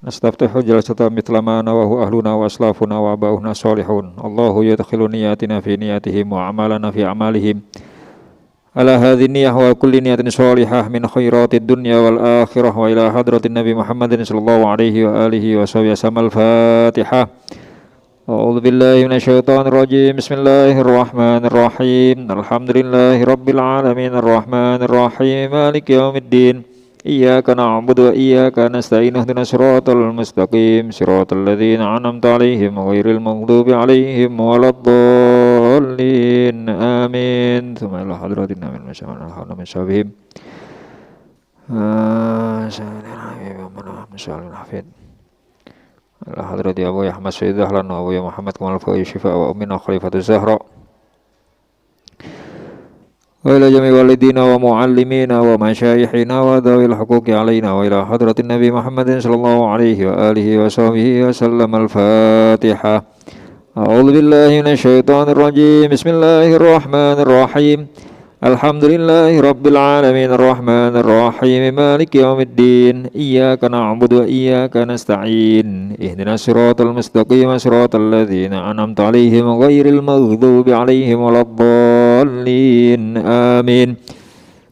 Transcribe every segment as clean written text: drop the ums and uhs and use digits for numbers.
nastaftihu jalasata mithla ma nawahu ahluna wa aslafuna wa abauna salihun. Allahu yadkhilu niyatina fi niyatihim wa amalana fi amalihim. Ala hadhihi niyyah wa kulli niyatin shalihah min khairatid dunya wal akhirah wa ila hadratin Nabi Muhammadin sallallahu alaihi wa alihi wa sahbihi wasallam. Al-Fatihah. A'udzu billahi minasyaitonir rajim. Bismillahirrahmanirrahim. Alhamdulillahi rabbil alamin arrahmanir rahim maliki yaumiddin. Iyyaka na'budu wa iyyaka nasta'in ihdinas siratal mustaqim siratal ladzina an'amta 'alaihim ghairil maghdubi 'alaihim waladdallin. Amin. Tsumma ila hadratin nabil masyaallah min syabihim. Ala hadrati Abu Ahmad Sayyid Dahlan wa Abu Muhammad Kamal Fauzi Syifa wa Ummina Khalifatul Zahra wa ila jami walidina wa muallimina wa masyayikhina wa dhawil huquqi alaina wa ila hadratin Nabi Muhammadin sallallahu alaihi wa alihi wa sahbihi wa sallam. Al-Fatihah. A'udzu billahi minasyaitonir rajim. Bismillahirrahmanirrahim. Alhamdulillahi rabbil alamin arrahmanir rahim maliki yaumiddin. Iyyaka na'budu wa iyyaka nasta'in ihdinas siratal mustaqim siratal ladzina an'amta 'alaihim ghairil maghdubi 'alaihim waladdallin. Amin.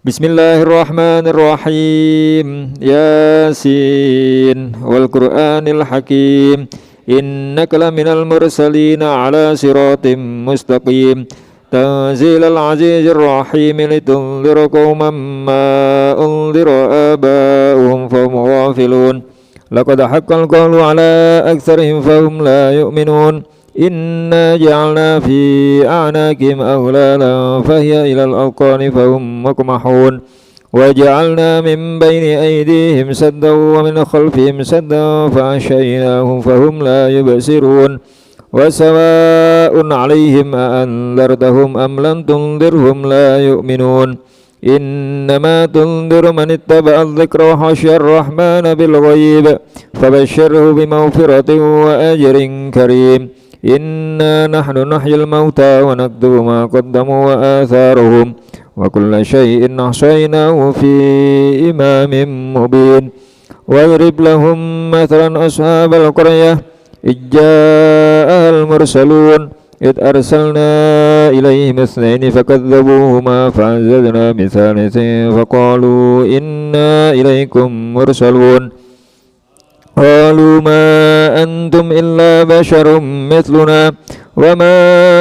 Bismillahirrahmanirrahim. Yasin wal Qur'anil hakim. Innaka laminal mursalin ala siratim mustaqim. Tanzilal azizir rahim litunzira qauman ma unzira aba'uhum fahum ghafilun. Laqad haqqal qawlu ala aktsarihim fahum la yu'minun. Inna ja'alna fi a'naqihim aghlalan fahiya ilal alqani fahum muqmahun. Wa ja'alna min bayni aydihim saddan wa min khalfihim saddan fa ashaynahum fahum la yubsirun. Wa sawa'un 'alaihim a anzartahum am lam tunzirhum la yu'minun. Innama tunziru man ittaba'a adh-dhikra wa khashiya ar-rahmana bil ghaib fabashshirhu bimaghfiratin wa ajrin karim. Inna nahnu nuhyil mauta wa naktubu ma qaddamu wa atharuhum wa kulla shay'in ahsaynahu fi imamin mubin. Wadrib lahum mathalan ashabal qaryah Ijja'al mursalun Id arsalna ilaihim ithnaini fakadzabuhuma fa'azzazna bithalithin faqalu inna ilaikum mursalun. Qalu ma antum illa basharum mithluna wa ma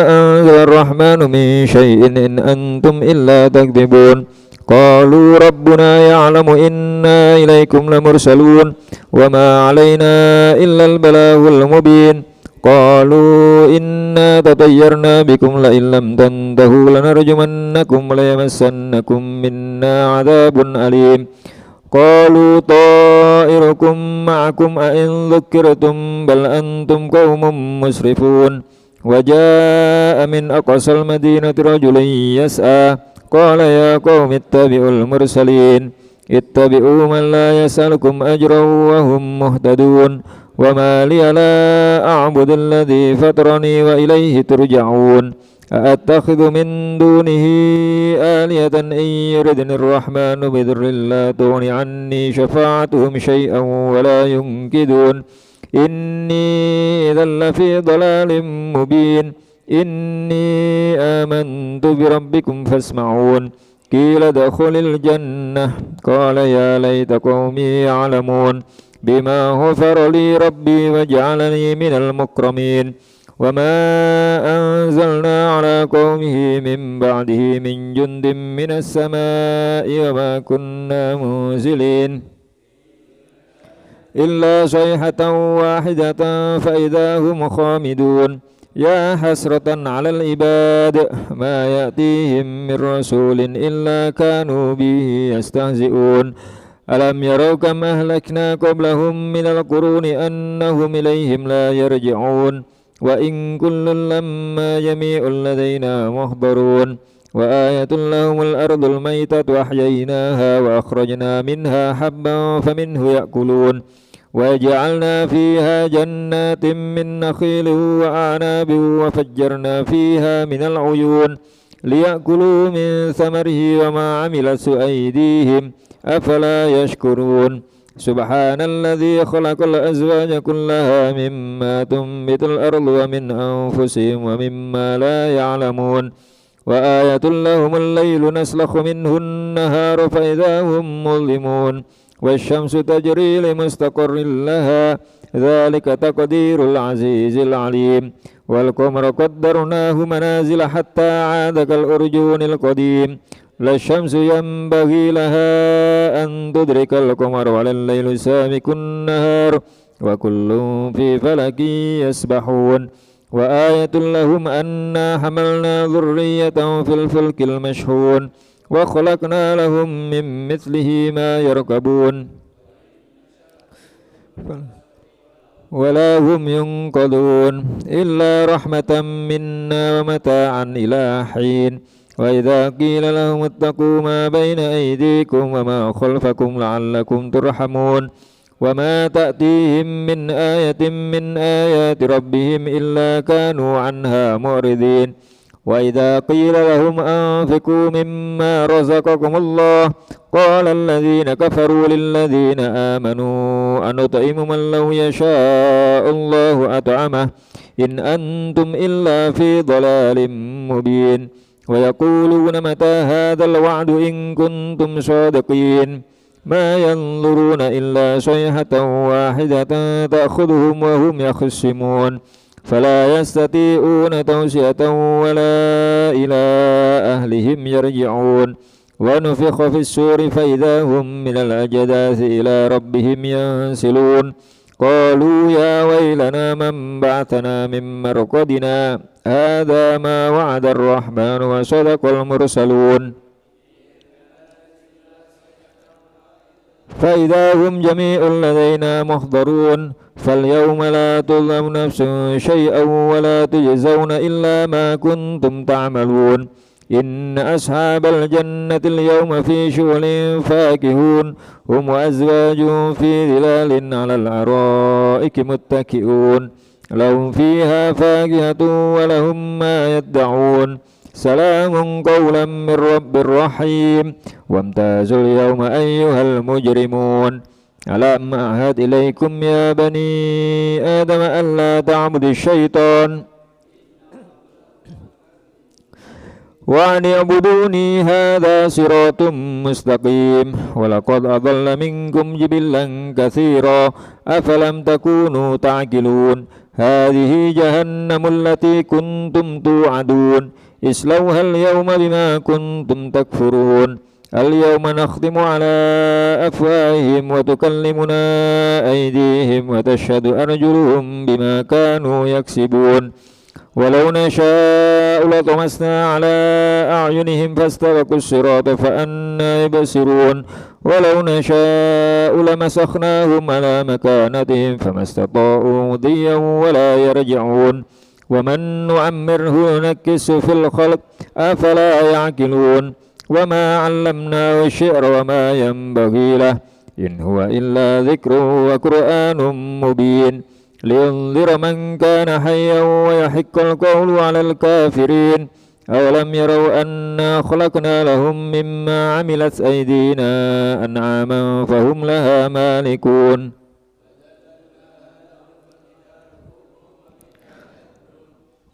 anzala ar-rahmanu min syai'in in antum illa takdzibun. Qalu rabbuna ya'lamu inna ilaikum lamursalun wa ma 'alaina illa al-balaghul mubin. Qalu inna tatayyarna bikum la illam tantahu lanarjumannakum wa la yamassannakum minna 'adzabun alim. Qalu ta'irukum ma'akum a in dhukkirtum bal antum qaumun musrifun. Wa jaa'a min aqsal madinati rajulun yas'a qala ya qaumi ittabi'ul mursalin ittabi'u man la yas'alukum ajran wa hum muhtadun. Wa ma liya la a'budu alladhi fatarani wa ilayhi turja'un. A'attakhidhu min dunihi alihatan in yuridni ar-rahmanu bidurrin la tughni anni shafa'atuhum shay'an wa la yunkidun. Inni idhan lafi dhalalin mubin. Inni amantu birabbikum fasma'un. Qila dakhulil jannah qala ya laita qaumi ya'lamun bima ghafara li rabbi wa ja'alani minal mukramin. Wa ma anzalna ala qaumihi min ba'dihi min jundin minas sama'i wa ma kunna munzilin illa sayhatan wahidatan fa idahum khamidun. Ya hasratan 'alal ibad ma ya'tihim min rasulin illa kanu bihi yastahzi'un. Alam yarau kam ahlakna qablahum minal quruni annahum ilayhim la yarji'un. Wa in kullun lamma jami'un ladaina muhdarun. Wa ayatun lahumul ardul maytatu ahyaynaha wa akhrajna minha habban faminhu ya'kulun. وجعلنا فيها جنات من نخيل وأعناب وفجرنا فيها من العيون ليأكلوا من ثمره وما عملت أيديهم أفلا يشكرون سبحان الذي خلق الأزواج كلها مما تنبت الأرض ومن أنفسهم ومما لا يعلمون وآية لهم الليل نسلخ منه النهار فإذا هم مظلمون والشمس تجري لمستقر لها ذلك تقدير العزيز العليم والقمر قدرناه منازل حتى عاد كالأرجون القديم لا الشمس ينبغي لها أن تدرك القمر ولا الليل سابق النهار وكل في فلك يسبحون وآية لهم أنا حملنا ذرية في الفلك المشحون وخلقنا لهم من مثله ما يركبون ولا هم ينقذون إلا رحمة منا ومتاعا إلى حين وإذا قيل لهم اتقوا ما بين أيديكم وما خلفكم لعلكم ترحمون وما تأتيهم من آية من آيات ربهم إلا كانوا عنها معرضين وإذا قيل لهم أنفقوا مما رزقكم الله قال الذين كفروا للذين آمنوا أنطعم من لو يشاء الله أطعمه إن أنتم إلا في ضلال مبين ويقولون متى هذا الوعد إن كنتم صادقين ما ينظرون إلا صيحة واحدة تأخذهم وهم يخصمون فلا يستطيعون توصية ولا إلى أهلهم يرجعون ونفخ في السور فإذا هم من الأجداث إلى ربهم ينسلون قالوا يا ويلنا من بعثنا من مرقدنا هذا ما وعد الرحمن وصدق المرسلون فإذا هم جميع لدينا محضرون فاليوم لا تظلم نفس شيئا ولا تجزون إلا ما كنتم تعملون إن أصحاب الجنة اليوم في شغل فاكهون هم وأزواجهم في ظلال على الأرائك متكئون لهم فيها فاكهة ولهم ما يدعون سلام قولا من رب رحيم وامتازوا اليوم أيها المجرمون ألم أعهد إليكم يا بني آدم ألا تعبدوا الشيطان وأن اعبدوني هذا صراط مستقيم ولقد أضل منكم جبلا كثيرا أفلم تكونوا تعقلون هذه جهنم التي كنتم توعدون اصلوها اليوم بما كنتم تكفرون اليوم نختم على أفواههم وتكلمنا أيديهم وتشهد أرجلهم بما كانوا يكسبون ولو نشاء لطمسنا على أعينهم فاستبقوا الصراط فأنى يبصرون ولو نشاء لمسخناهم على مكانتهم فما استطاعوا مضيا ولا يرجعون ومن نعمره ننكس في الخلق أفلا يعقلون وما علمناه الشعر وما ينبغي له إن هو إلا ذكر وقرآن مبين لينذر من كان حيا ويحق القول على الكافرين أولم يروا أنا خلقنا لهم مما عملت أيدينا أنعاما فهم لها مالكون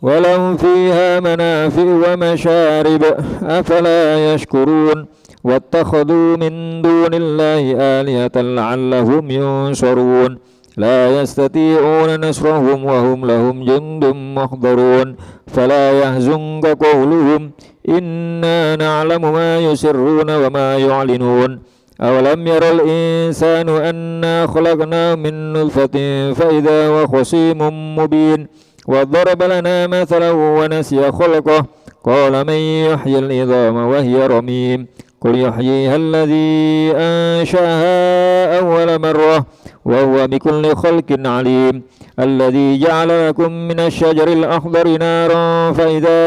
ولهم فيها منافع ومشارب أفلا يشكرون واتخذوا من دون الله آلهة لعلهم ينصرون لا يستطيعون نصرهم وهم لهم جند محضرون فلا يحزنك قولهم إنا نعلم ما يسرون وما يعلنون أولم ير الإنسان أنا خلقناه من نطفة فإذا هو خصيم مبين وضرب لنا مثلا ونسي خلقه قال من يحيي العظام وهي رميم قل يحييها الذي أنشأها أول مرة وهو بكل خلق عليم الذي جعل لكم من الشجر الأخضر نارا فإذا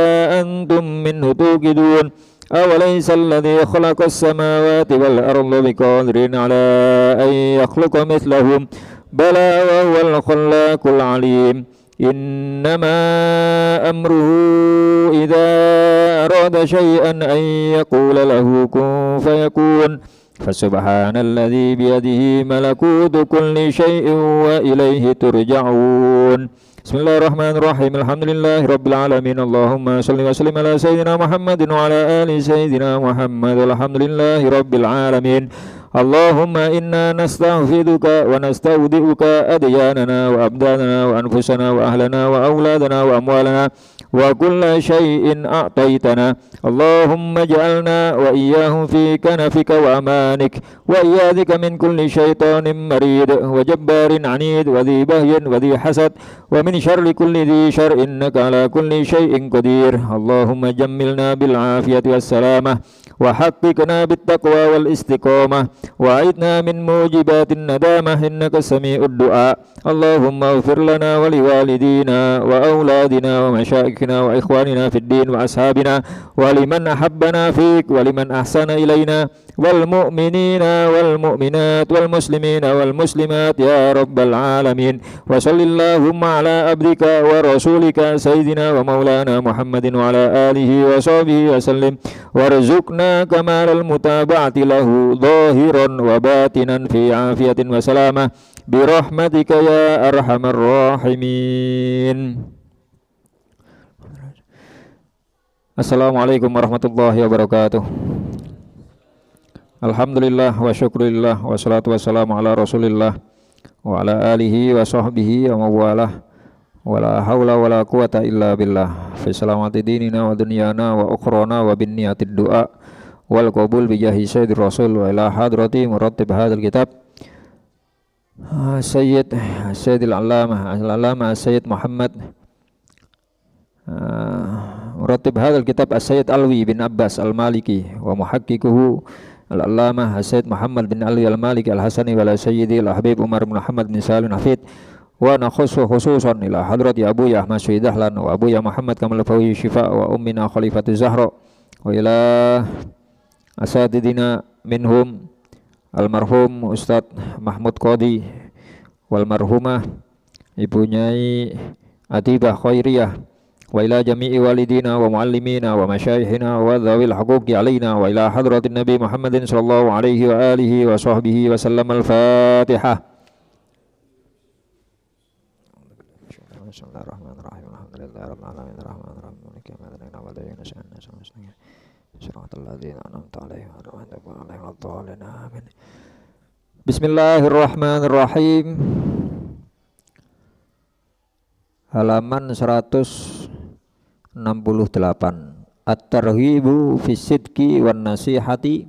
أنتم منه توقدون أوليس الذي خلق السماوات والأرض بقادر على أن يخلق مثلهم بلى وهو الخلاق العليم إنما أمره إذا أراد شيئا أن يقول له كن فيكون Fasubhanalladzi biyadihi malakutu kulli syai'in wa ilaihi turja'un. Bismillahirrahmanirrahim. Alhamdulillahirabbil alamin. Allahumma shalli wa sallim ala sayyidina Muhammadin wa ala ali sayyidina Muhammad. Alhamdulillahirabbil alamin. Allahumma inna nastaghfiruka wa nastaudi'uka adyanana wa abdanana wa anfusana wa ahlana wa auladana wa amwalana wa kulla syai'in a'taitana. Allahumma ja'alna wa iyyahum fi kanafika wa amanik wa iyyadika min kulli syaitanin marid wa jabbarin anid wa dhi bahyin wa dhi hasad wa min syarri kulli dhi syarr innaka ala kulli syai'in qadir. Allahumma jammilna bil afiyati was salamah wa haqqiqna bit taqwa wal istiqamah wa aidna min mujibatin nadamah innaka sami'ud du'a. Allahumma ighfir lana wa liwalidina wa auladina wa masyayikhina wa ikhwanina fid din wa ashabina wa liman ahabbana fik wa liman ahsana ilaina wal mu'minina wal mu'minat wal muslimina wal muslimat ya rabbal alamin. Wa sallallahumma ala abdika wa rasulika sayyidina wa maulana Muhammadin wa ala alihi wa sahbihi wa sallim warzuqna kamalal mutaba'ati lahu zahiran wa batinan fi afiyatin wa salamah birahmatika ya arhamar rahimin. Assalamualaikum warahmatullahi wabarakatuh. Alhamdulillah wa syukurillah wa salatu wassalamu ala rasulillah wa ala alihi wa sahbihi wa mawalah wa la hawla wa la quwata illa billah fi salamati dinina wa dunyana wa ukhrana wa bin niyatid du'a wal qabul bi jahi sayyidir rasul wa ila hadrati murattib hadzal kitab Sayyidil Allamah Al-Allamah Sayyid Muhammad Muratib hadzal kitab As-Sayyid Alwi bin Abbas Al-Maliki wa muhaqqiquhu Al-Allamah Sayyid Muhammad bin Ali Al-Maliki Al-Hasani wa Sayyidi Al-Habib Umar bin Muhammad bin Salim Hafid wa nakhussu khususan ila hadrati Abu Ya Ahmad Syed Dahlan wa Abu Ya Muhammad Kamal Fawi Syifa wa ummina Khalifatu Zahra wa ila asatidina minhum almarhum Ustadz Mahmud Qadi wal marhumah Ibu Nyai Atibah Khairiyah wa ila jami'i walidina wa muallimina wa masyayikhina wa dhawil huquqi alaina wa ila hadratin Nabi Muhammadin sallallahu alaihi wa alihi wa sahbihi wa sallam. Al-Fatihah. Bismillahirrahmanirrahim. Alhamdulillahirabbil alamin arrahmanir rahim maliki yawmiddin wa la ilaha siratal ladzina an'amta 'alaihim ghairil maghdubi 'alaihim amin. Bismillahirrahmanirrahim. Halaman 168. At-tarhibu fi sidqi wan nasihati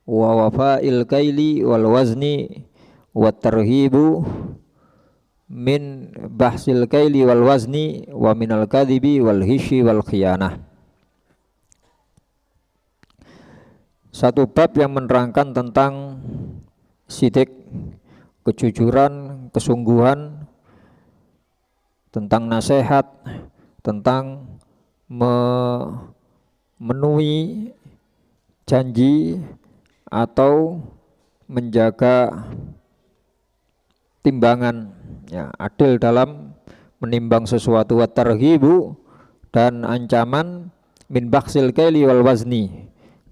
wa wafa'il kaili wal wazni wa tarhibu min bahsil kaili wal wazni wa minal kadhibi wal hishi wal khiyanah. Satu bab yang menerangkan tentang sidik, kejujuran, kesungguhan, tentang nasihat, tentang memenuhi janji atau menjaga timbangan, ya, adil dalam menimbang sesuatu. Wa tarhibu, dan ancaman min baksil kaili wal wazni,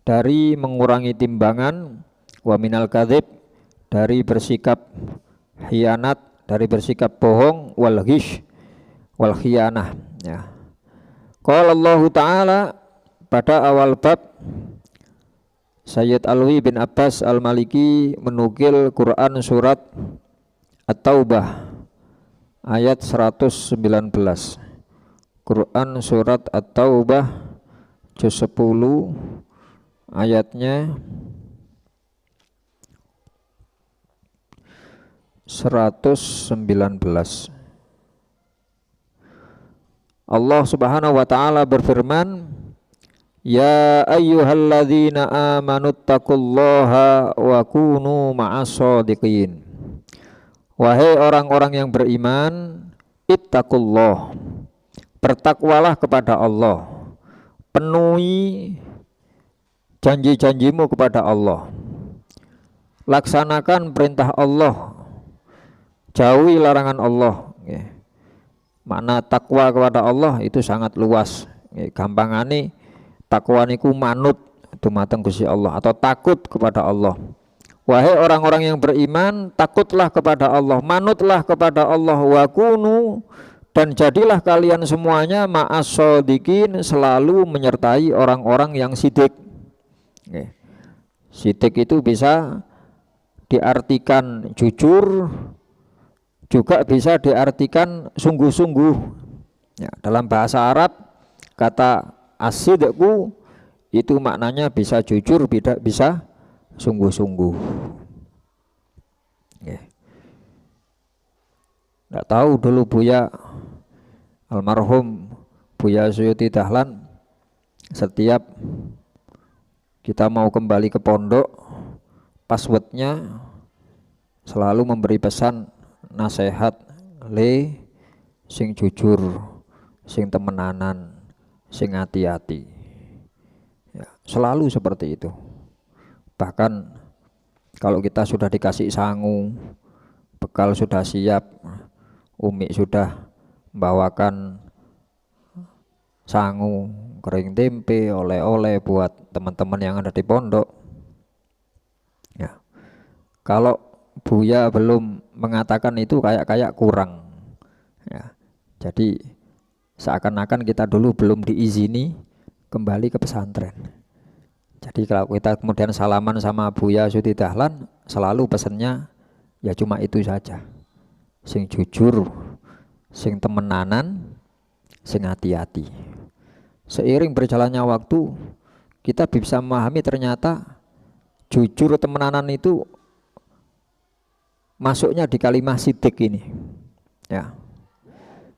dari mengurangi timbangan, wa minal kadzib, dari bersikap khianat, dari bersikap bohong, wal ghish wal khiyanah, ya. Qala Allah Ta'ala, pada awal bab Sayyid Alwi bin Abbas Al-Maliki menukil Quran surat At-Taubah ayat 119. Quran surat At-Taubah juz 10 ayatnya 119. Allah Subhanahu wa taala berfirman, ya ayyuhalladzina amanuttaqullaha wa kunu ma'as-shadiqin. Wahai orang-orang yang beriman, ittaqullah, bertakwalah kepada Allah, penuhi janji-janjimu kepada Allah, laksanakan perintah Allah, jauhi larangan Allah. Makna takwa kepada Allah itu sangat luas. Gampangane takwa niku manut dumateng Gusti Allah atau takut kepada Allah. Wahai orang-orang yang beriman, takutlah kepada Allah, manutlah kepada Allah, wa kunu, dan jadilah kalian semuanya ma'as shodiqin, selalu menyertai orang-orang yang sidik. Sidik itu bisa diartikan jujur, juga bisa diartikan sungguh-sungguh. Ya, dalam bahasa Arab kata as-sidqu itu maknanya bisa jujur, bisa sungguh-sungguh. Nggak tahu dulu Buya almarhum Buya Suyuti Dahlan, setiap kita mau kembali ke pondok, passwordnya selalu memberi pesan nasihat, le sing jujur, sing temenanan, sing hati-hati. Ya, selalu seperti itu. Bahkan kalau kita sudah dikasih sangu, bekal sudah siap, Umi sudah membawakan sangu, kering tempe, oleh-oleh buat teman-teman yang ada di pondok. Ya, kalau Buya belum mengatakan itu kayak kurang. Ya, jadi seakan-akan kita dulu belum diizini kembali ke pesantren. Jadi kalau kita kemudian salaman sama Buya Suyuti Dahlan, selalu pesannya ya cuma itu saja. Sing jujur, sing temenanan, sing hati-hati. Seiring berjalannya waktu, kita bisa memahami ternyata jujur temenanan itu masuknya di kalimat sidik ini. Ya.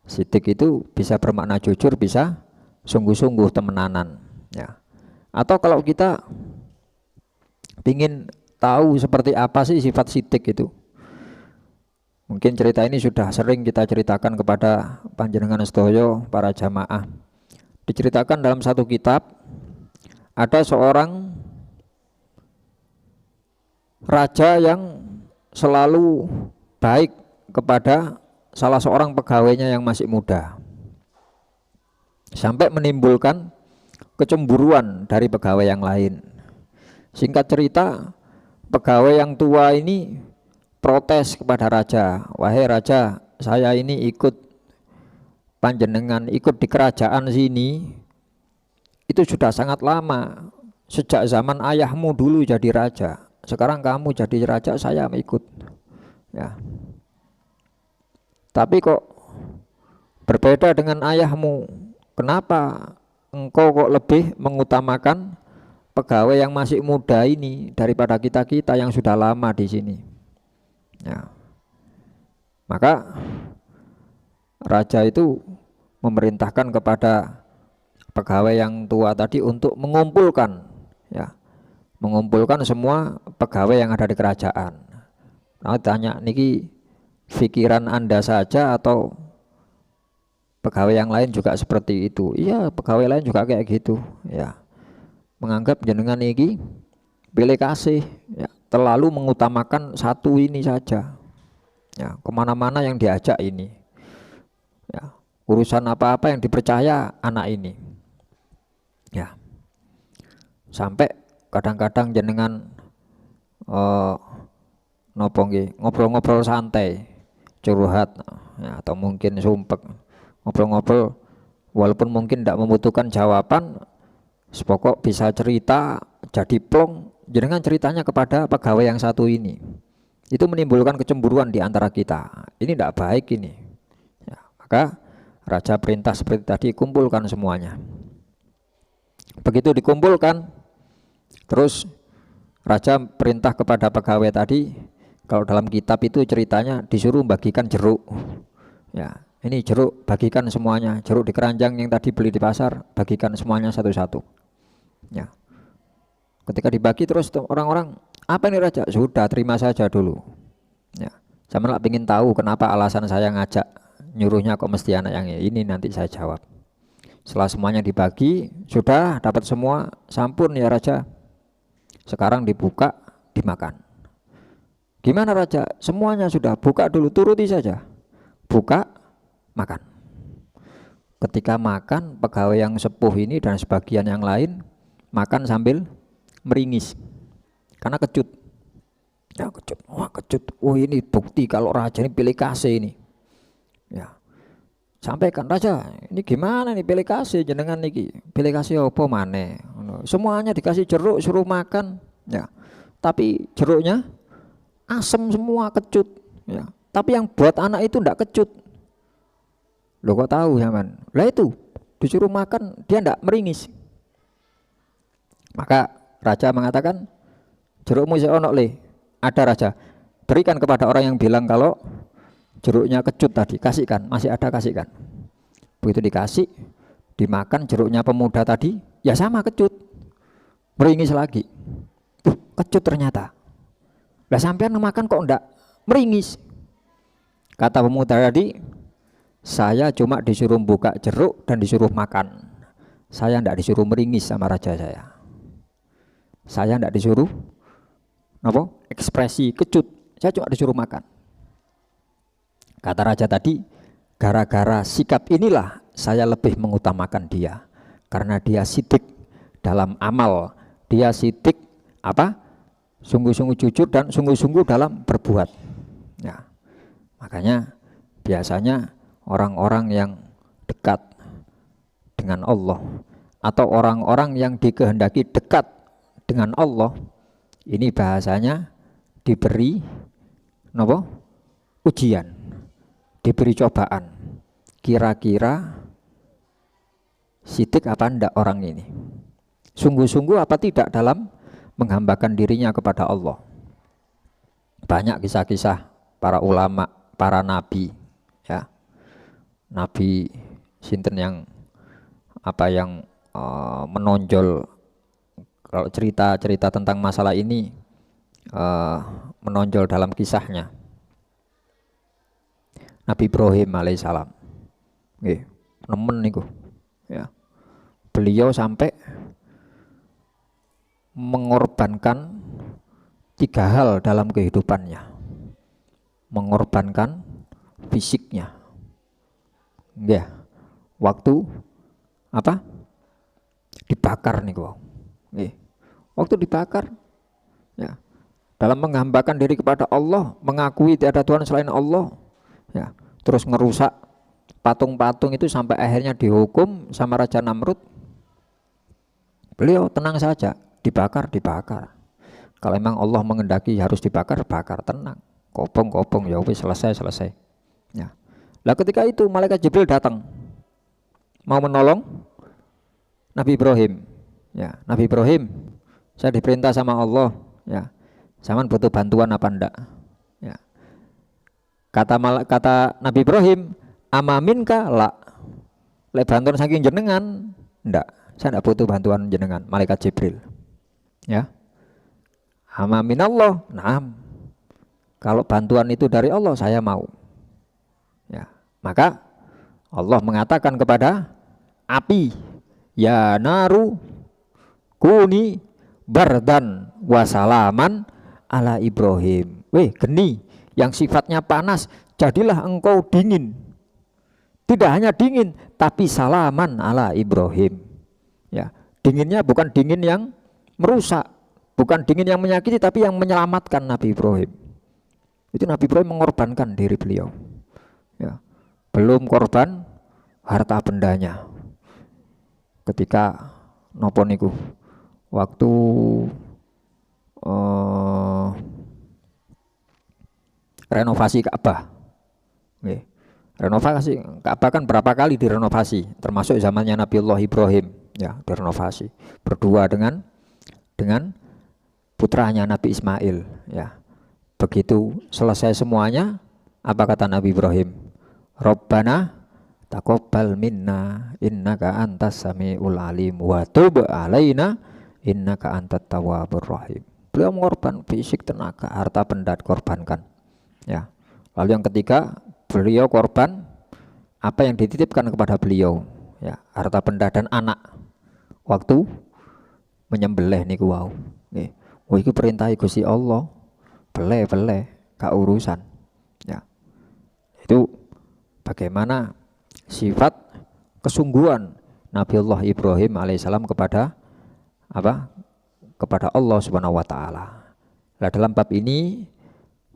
Sidik itu bisa bermakna jujur, bisa sungguh-sungguh temenanan. Ya. Atau kalau kita ingin tahu seperti apa sih sifat sidik itu, mungkin cerita ini sudah sering kita ceritakan kepada panjenengan sedaya para jamaah. Diceritakan dalam satu kitab, ada seorang raja yang selalu baik kepada salah seorang pegawainya yang masih muda, sampai menimbulkan kecemburuan dari pegawai yang lain. Singkat cerita, pegawai yang tua ini protes kepada raja, wahai raja, saya ini ikut panjenengan, ikut di kerajaan sini itu sudah sangat lama, sejak zaman ayahmu dulu jadi raja, sekarang kamu jadi raja, saya ikut. Ya. Tapi kok berbeda dengan ayahmu, kenapa engkau kok lebih mengutamakan pegawai yang masih muda ini daripada kita-kita yang sudah lama di sini? Ya. Maka raja itu memerintahkan kepada pegawai yang tua tadi untuk mengumpulkan, ya, mengumpulkan semua pegawai yang ada di kerajaan. Nah, tanya, niki pikiran Anda saja atau pegawai yang lain juga seperti itu? Iya, pegawai lain juga kayak gitu. Ya, menganggap jenengan ini pilih kasih, ya, terlalu mengutamakan satu ini saja. Ya, kemana-mana yang diajak ini. Ya, urusan apa-apa yang dipercaya anak ini. Ya, sampai kadang-kadang jenengan ngobrol-ngobrol santai, curhat, ya, atau mungkin sumpek, ngobrol-ngobrol walaupun mungkin tidak membutuhkan jawaban, sepokok bisa cerita jadi plong, jenengan ceritanya kepada pegawai yang satu ini, itu menimbulkan kecemburuan di antara kita. Ini tidak baik ini. Ya, maka raja perintah seperti tadi, kumpulkan semuanya. Begitu dikumpulkan, terus raja perintah kepada pegawai tadi, kalau dalam kitab itu ceritanya disuruh bagikan jeruk. Ya, ini jeruk bagikan semuanya, jeruk di keranjang yang tadi beli di pasar, bagikan semuanya satu-satu. Ya. Ketika dibagi terus orang-orang, apa ini raja? Sudah, terima saja dulu. Ya. Saya malah ingin tahu kenapa alasan saya ngajak, nyuruhnya kok mesti anak yang ini, nanti saya jawab. Setelah semuanya dibagi, sudah dapat semua, sampun ya raja. Sekarang dibuka, dimakan. Gimana raja? Semuanya sudah, buka dulu, turuti saja. Buka, makan. Ketika makan, pegawai yang sepuh ini dan sebagian yang lain makan sambil meringis karena kecut. Ya kecut, wah kecut. Oh ini bukti kalau raja ini pilih kasih ini. Ya. Sampaikan raja, ini gimana nih pilih kasih jenengan niki? Pilih kasih apa maneh? Semuanya dikasih jeruk suruh makan. Ya. Tapi jeruknya asam semua kecut. Ya. Tapi yang buat anak itu ndak kecut. Lo kok tahu ya man? Lah itu disuruh makan dia ndak meringis. Maka raja mengatakan jerukmu seonok le. Ada raja, berikan kepada orang yang bilang kalau jeruknya kecut tadi, kasihkan, masih ada kasihkan. Begitu dikasih, dimakan jeruknya pemuda tadi, ya sama kecut, meringis lagi. Kecut ternyata. Lah sampean makan kok enggak meringis? Kata pemuda tadi, saya cuma disuruh buka jeruk dan disuruh makan. Saya enggak disuruh meringis sama raja saya. Saya enggak disuruh apa? Ekspresi kecut. Saya cuma disuruh makan. Kata raja tadi, gara-gara sikap inilah saya lebih mengutamakan dia. Karena dia sidik dalam amal. Dia sidik apa? Sungguh-sungguh jujur dan sungguh-sungguh dalam berbuat. Ya. Makanya biasanya orang-orang yang dekat dengan Allah atau orang-orang yang dikehendaki dekat dengan Allah, ini bahasanya diberi apa? Ujian, diberi cobaan. Kira-kira sidik apa enggak orang ini? Sungguh-sungguh apa tidak dalam menghambakan dirinya kepada Allah? Banyak kisah-kisah para ulama, para nabi, ya. Nabi sinten yang apa yang menonjol kalau cerita-cerita tentang masalah ini menonjol dalam kisahnya. Nabi Ibrahim alaihissalam. Nggih, nemen niku. Ya. Beliau sampai mengorbankan 3 hal dalam kehidupannya. Mengorbankan fisiknya. Nggih. Waktu apa? Dibakar niku. Nggih. Waktu dibakar ya. Dalam menghambakan diri kepada Allah, mengakui tidak ada Tuhan selain Allah, ya, terus ngerusak patung-patung itu sampai akhirnya dihukum sama Raja Namrud. Beliau tenang saja, dibakar. Kalau memang Allah mengendaki harus dibakar, bakar, tenang, kopong ya wis selesai. Ya. Lah ketika itu malaikat Jibril datang mau menolong Nabi Ibrahim. Ya, Nabi Ibrahim, saya diperintah sama Allah, ya. Zaman butuh bantuan apa enggak? Ya. Kata Nabi Ibrahim, amaminka la. Lek bantuan saking jenengan, enggak. Saya enggak butuh bantuan jenengan, malaikat Jibril. Ya. Amaminallah, naam. Kalau bantuan itu dari Allah, saya mau. Ya. Maka Allah mengatakan kepada api, ya naru kuni bardan wasalaman ala Ibrahim. Weh geni yang sifatnya panas, jadilah engkau dingin. Tidak hanya dingin, tapi salaman ala Ibrahim. Ya, dinginnya bukan dingin yang merusak, bukan dingin yang menyakiti, tapi yang menyelamatkan Nabi Ibrahim. Itu Nabi Ibrahim mengorbankan diri beliau. Ya, belum korban harta bendanya. Ketika nopo niku waktu renovasi Ka'bah. Renovasi Ka'bah kan berapa kali direnovasi, termasuk zamannya Nabiullah Ibrahim, ya, direnovasi berdua dengan putranya Nabi Ismail, ya. Begitu selesai semuanya, apa kata Nabi Ibrahim? Rabbana taqabbal minna innaka antas samiul alim wa tub alaina innaka antat tawwabur rahim. Beliau mengorban fisik, tenaga, harta benda korbankan. Ya. Lalu yang ketiga, beliau korban apa yang dititipkan kepada beliau, ya, harta benda dan anak. Waktu menyembelih niku wau. Nggih. Oh iki perintah Gusti Allah. Bele gak urusan. Ya. Itu bagaimana sifat kesungguhan Nabiullah Ibrahim alaihissalam kepada apa? kepada Allah Subhanahu wa taala. Nah, dalam bab ini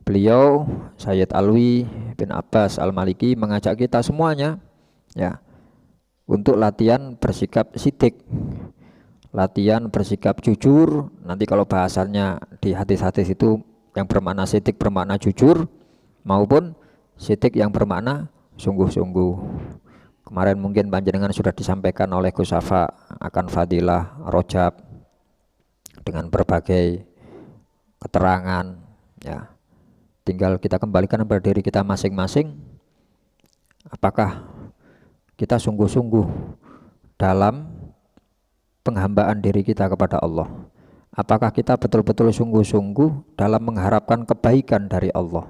beliau Sayyid Alwi bin Abbas Al-Maliki mengajak kita semuanya ya untuk latihan bersikap sidik, latihan bersikap jujur. Nanti kalau bahasannya di hadis-hadis itu yang bermakna sidik bermakna jujur maupun sidik yang bermakna sungguh-sungguh. Kemarin mungkin panjenengan sudah disampaikan oleh Gus Safa akan fadilah Rojab dengan berbagai keterangan ya. Tinggal kita kembalikan kepada diri kita masing-masing. Apakah kita sungguh-sungguh dalam penghambaan diri kita kepada Allah? Apakah kita betul-betul sungguh-sungguh dalam mengharapkan kebaikan dari Allah?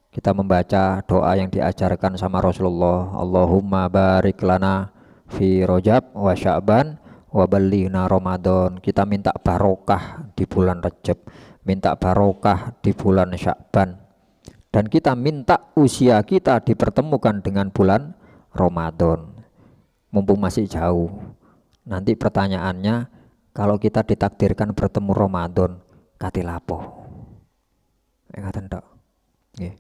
Kita membaca doa yang diajarkan sama Rasulullah, Allahumma barik lana fi Rajab wa Sya'ban wa ballighna Ramadan. Kita minta barokah di bulan Rajab, minta barokah di bulan Sya'ban, dan kita minta usia kita dipertemukan dengan bulan Ramadan. Mumpung masih jauh. Nanti pertanyaannya, kalau kita ditakdirkan bertemu Ramadan, kate lapo? Ngaten tok. Nggih.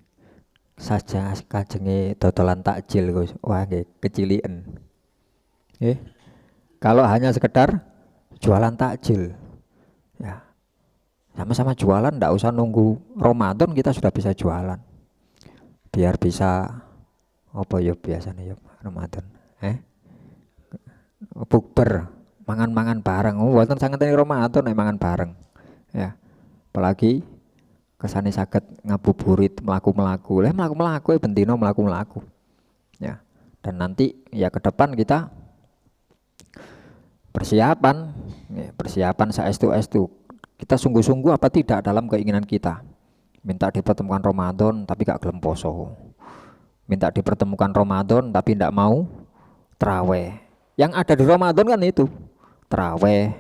Saja kajenge dodolan takjil Gus. Wah nggih, keciliken. Nggih. Kalau hanya sekedar jualan takjil. Ya. Sama-sama jualan, ndak usah nunggu Ramadan kita sudah bisa jualan. Biar bisa apa ya biasanya ya Ramadan. Bukber, mangan-mangan bareng. Mboten sanget Ramadan mangan bareng. Ya. Apalagi kesane saged ngabuburit melaku-melaku. Melaku-melaku bendino melaku-melaku. Ya. Dan nanti ya ke depan kita persiapan saestu-estu. Kita sungguh-sungguh apa tidak dalam keinginan kita. Minta dipertemukan Ramadan tapi gak gelem poso. Minta dipertemukan Ramadan tapi tidak mau traweh. Yang ada di Ramadan kan itu traweh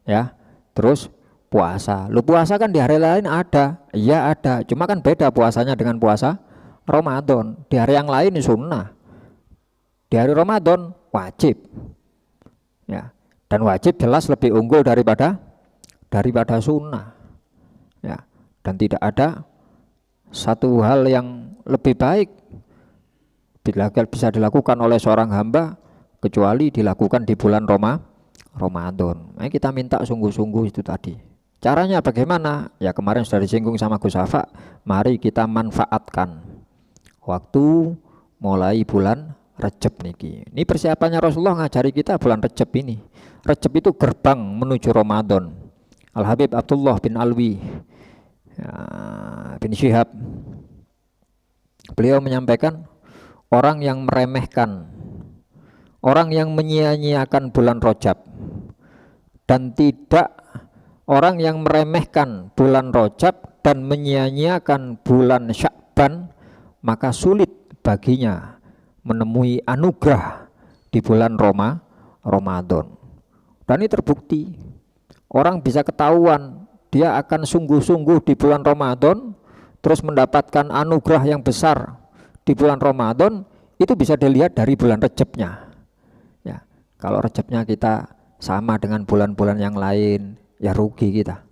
ya. Terus puasa. Lu puasa kan di hari lain ada. Iya ada. Cuma kan beda puasanya dengan puasa Ramadan. Di hari yang lain sunnah. Di hari Ramadan wajib. Ya. Dan wajib jelas lebih unggul daripada sunnah. Ya. Dan tidak ada satu hal yang lebih baik bila bisa dilakukan oleh seorang hamba kecuali dilakukan di bulan Ramadan. Kita minta sungguh-sungguh itu tadi. Caranya bagaimana? Ya kemarin sudah disinggung sama Gus Safa. Mari kita manfaatkan waktu mulai bulan Rajab niki. Ini persiapannya Rasulullah ngajari kita bulan Rajab ini. Rajab itu gerbang menuju Ramadan. Al-Habib Abdullah bin Alwi ya, bin Syihab, beliau menyampaikan orang yang meremehkan, orang yang menyia-nyiakan bulan Rajab, dan tidak orang yang meremehkan bulan Rajab dan menyia-nyiakan bulan Sya'ban, maka sulit baginya menemui anugerah di bulan Ramadan. Dan ini terbukti. Orang bisa ketahuan dia akan sungguh-sungguh di bulan Ramadan terus mendapatkan anugerah yang besar di bulan Ramadan, itu bisa dilihat dari bulan Rajabnya. Ya, kalau Rajabnya kita sama dengan bulan-bulan yang lain, ya rugi kita.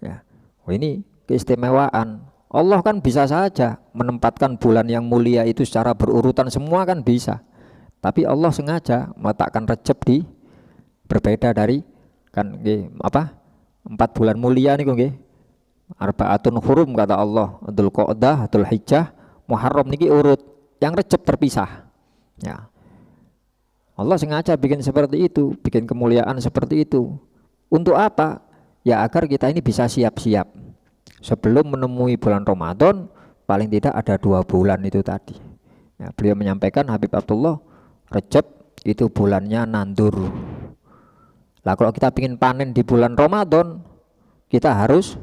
Ya. Ini keistimewaan. Allah kan bisa saja menempatkan bulan yang mulia itu secara berurutan semua kan bisa. Tapi Allah sengaja meletakkan Rajab di berbeda dari kan nggih 4 bulan mulia niku nggih. Arba'atun hurum kata Allah, Dzulqa'dah, Dzulhijjah, Muharram niki urut, yang Rajab terpisah. Ya. Allah sengaja bikin seperti itu, bikin kemuliaan seperti itu. Untuk apa? Ya agar kita ini bisa siap-siap. Sebelum menemui bulan Ramadan, paling tidak ada 2 bulan itu tadi. Ya, beliau menyampaikan Habib Abdullah, Rajab itu bulannya nandur. Lah kalau kita ingin panen di bulan Ramadan, kita harus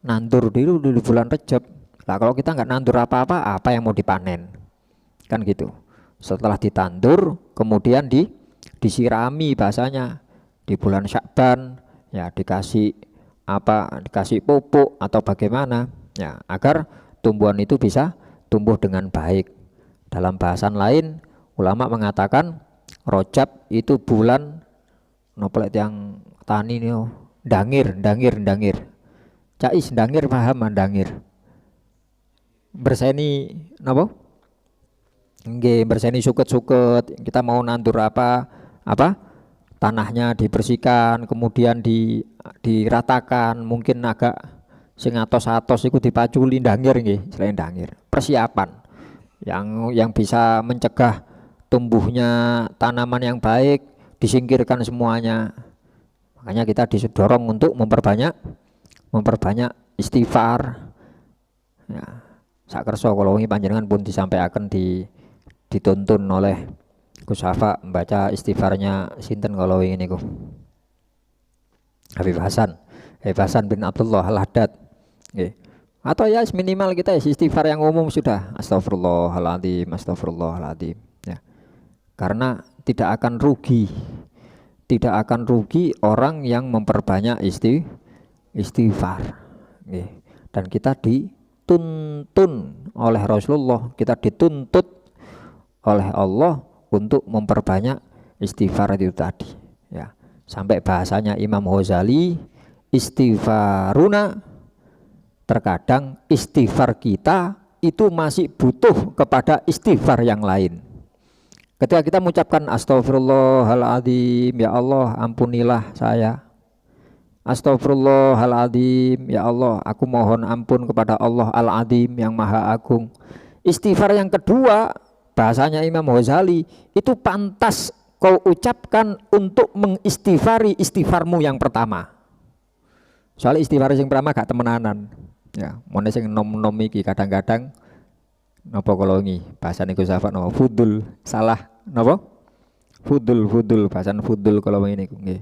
nandur dulu di bulan Rajab. Lah kalau kita nggak nandur apa-apa, apa yang mau dipanen? Kan gitu. Setelah ditandur, kemudian disirami bahasanya di bulan Sya'ban, ya dikasih pupuk atau bagaimana, ya agar tumbuhan itu bisa tumbuh dengan baik. Dalam bahasan lain, ulama mengatakan Rajab itu bulan noplet yang tani nih Ndangir. Cais ndangir paham ndangir. Berseni napa? Nggih, berseni suket-suket. Kita mau nandur apa? Tanahnya dibersihkan, kemudian diratakan, mungkin agak sing atos-atos iku dipaculi ndangir nggih, selain ndangir. Persiapan yang bisa mencegah tumbuhnya tanaman yang baik, disingkirkan semuanya. Makanya kita didorong untuk memperbanyak istighfar. Ya, sak kersa kula wingi panjenengan pun disampaikan dituntun oleh Gus Hafa membaca istighfarnya sinten kala wingi niku. Habib Hasan bin Abdullah Al-Haddad. Nggih. Atau ya minimal kita istighfar yang umum sudah. Astagfirullahaladzim ya. Karena tidak akan rugi orang yang memperbanyak istighfar. Nggih. Dan kita dituntun oleh Rasulullah, kita dituntut oleh Allah untuk memperbanyak istighfar itu tadi ya. Sampai bahasanya Imam Ghazali, istighfaruna, terkadang istighfar kita itu masih butuh kepada istighfar yang lain. Ketika kita mengucapkan astagfirullahaladzim, ya Allah ampunilah saya. Astagfirullahaladzim, ya Allah aku mohon ampun kepada Allah Al-Azim yang Maha Agung. Istighfar yang kedua, bahasanya Imam Ghazali, itu pantas kau ucapkan untuk mengistighfari istighfarmu yang pertama. Soalnya istighfar yang pertama gak temenanan. Ya, mone sing nom-nom iki kadang-kadang napa kala wingi bahasane Gus Afan napa fudul, salah napa? Fudul bahasan fudul kala wingi niku nggih.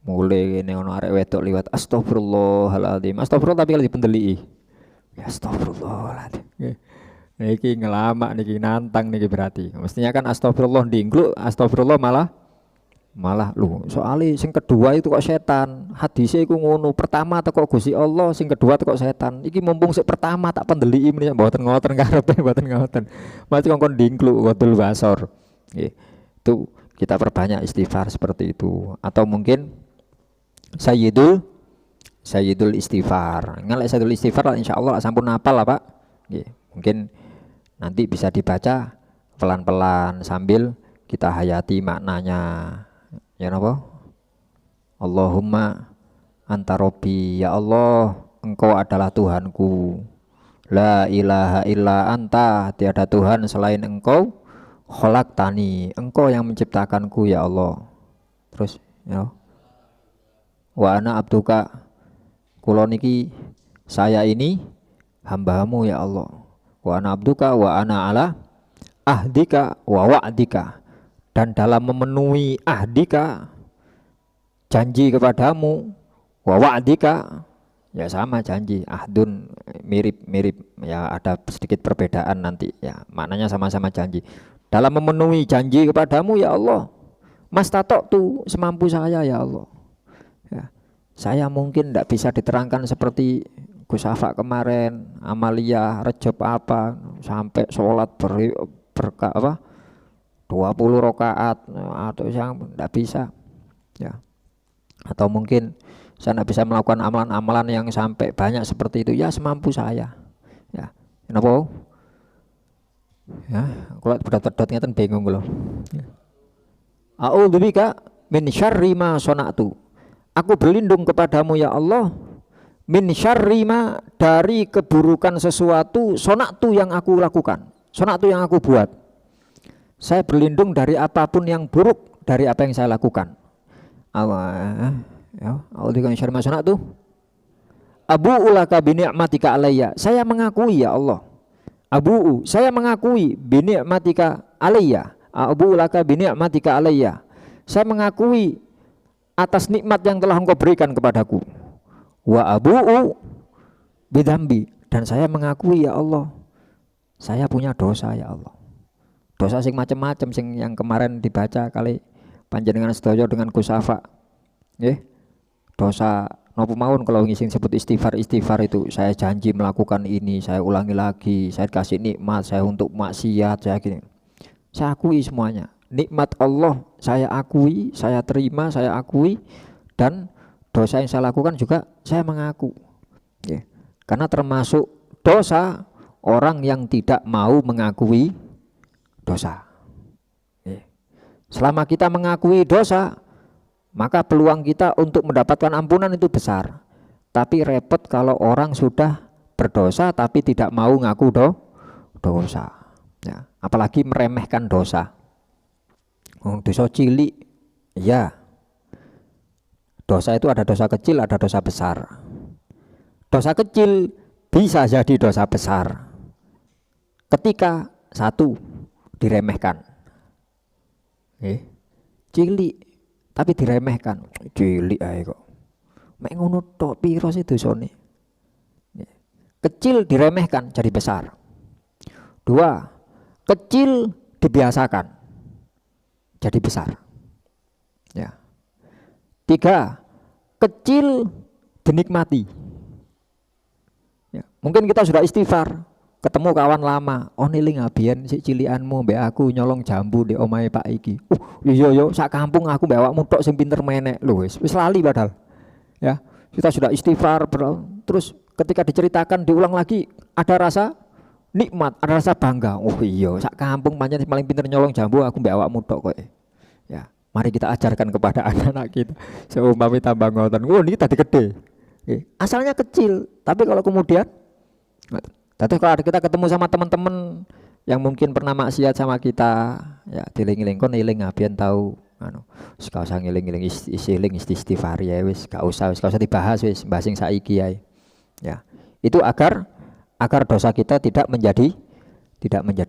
Mulai ngene ono arek wedok liwat astagfirullahaladzim. Astagfirullah tapi kalau dipendeliki. Ya astagfirullahaladzim. Nggih. Niki ngelamak niki nantang niki berarti. Mestinya kan astagfirullah diingluk, astagfirullah malah lu. Soalnya sing kedua itu kok setan. Hadisnya iku ngono. Pertama teko Gusti Allah, sing kedua teko setan. Iki mumpung sing pertama tak pendeliki meneh mboten ngoten karepe mboten ngoten. Mesti kongkon diingluk wadul basor. Nggih. Itu kita perbanyak istighfar seperti itu. Atau mungkin Sayyidul istighfar. Ngalek Sayyidul istighfar insyaallah sampun hafal lah Pak. Nggih. Mungkin nanti bisa dibaca pelan-pelan sambil kita hayati maknanya. Ya napa? Allahumma anta rabbi, ya Allah engkau adalah Tuhanku. La ilaha illa anta, tiada Tuhan selain engkau. Khalaqtani, engkau yang menciptakanku ya Allah. Terus ya. Wa ana abduka, kula niki saya ini hambamu ya Allah. Wa ana abduka wa ana ala ahdika wa wa'dika, dan dalam memenuhi ahdika janji kepadamu, wa wa'dika ya sama janji, ahdun mirip ya, ada sedikit perbedaan nanti ya, maknanya sama-sama janji. Dalam memenuhi janji kepadamu ya Allah, mastata'tu, semampu saya ya Allah ya. Saya mungkin tidak bisa diterangkan seperti Gus Hafa kemarin, Amalia, Rejab apa sampai sholat 20 rakaat atau yang tidak bisa ya. Atau mungkin saya tidak bisa melakukan amalan-amalan yang sampai banyak seperti itu ya, semampu saya ya. Kenapa? Ya, kalau pedot-pedot ngeten bingung lho. A'udzubika min syarri ma sona'tu. Aku berlindung kepadamu ya Allah min syarri ma, dari keburukan sesuatu, sona'tu yang aku lakukan, sona'tu yang aku buat. Saya berlindung dari apapun yang buruk dari apa yang saya lakukan. Ya, a'udzubika min syarri ma sona'tu. Abu'u laka bi ni'matika alayya. Saya mengakui ya Allah. Abu'u, saya mengakui bi ni'matika alayya. Abu'u laka bi ni'matika alayya. Saya mengakui atas nikmat yang telah Engkau berikan kepadaku. Wa abu'u bidambi, dan saya mengakui ya Allah, saya punya dosa ya Allah. Dosa sing macam-macam sing yang kemarin dibaca kali panjenengan sedaya dengan Gus Hafa. Nggih. Dosa napa mawon kalau ngising sebut istighfar itu, saya janji melakukan ini, saya ulangi lagi, saya kasih nikmat, saya untuk maksiat, saya gini. Saya akui semuanya. Nikmat Allah saya akui, saya terima, saya akui, dan dosa yang saya lakukan juga saya mengaku. Ya. Karena termasuk dosa orang yang tidak mau mengakui dosa. Ya. Selama kita mengakui dosa, maka peluang kita untuk mendapatkan ampunan itu besar. Tapi repot kalau orang sudah berdosa tapi tidak mau ngaku dosa. Ya. Apalagi meremehkan dosa. Dosa cilik, ya. Dosa itu ada dosa kecil, ada dosa besar. Dosa kecil bisa jadi dosa besar ketika satu diremehkan. Cilik tapi diremehkan. Cilik ae kok. Mek ngono tok piro sih dosane. Kecil diremehkan jadi besar. 2, kecil dibiasakan jadi besar. Ya. 3, kecil dinikmati. Ya. Mungkin kita sudah istighfar, ketemu kawan lama, oh niling abian si cilianmu mbak aku nyolong jambu di omahe Pak iki. Iya yo sak kampung aku mbak awakmu tok sing pinter menek lho wis lali padahal. Ya, kita sudah istighfar terus ketika diceritakan diulang lagi ada rasa nikmat, ada rasa bangga. Oh iya, sak kampung pancen paling pinter nyolong jambu aku mbak awakmu tok kowe. Ya, mari kita ajarkan kepada anak-anak kita. Seumpama tambah ngoten. Oh, ini tadi gede. Asalnya kecil, tapi kalau kemudian kalau kita ketemu sama teman-teman yang mungkin pernah maksiat sama kita, ya diling-iling kon iling abian tahu anu, gak usah ngiling-iling istighfar ya wis, gak usah dibahas wis, bahas sing saiki ae. Ya. Itu agar dosa kita tidak menjadi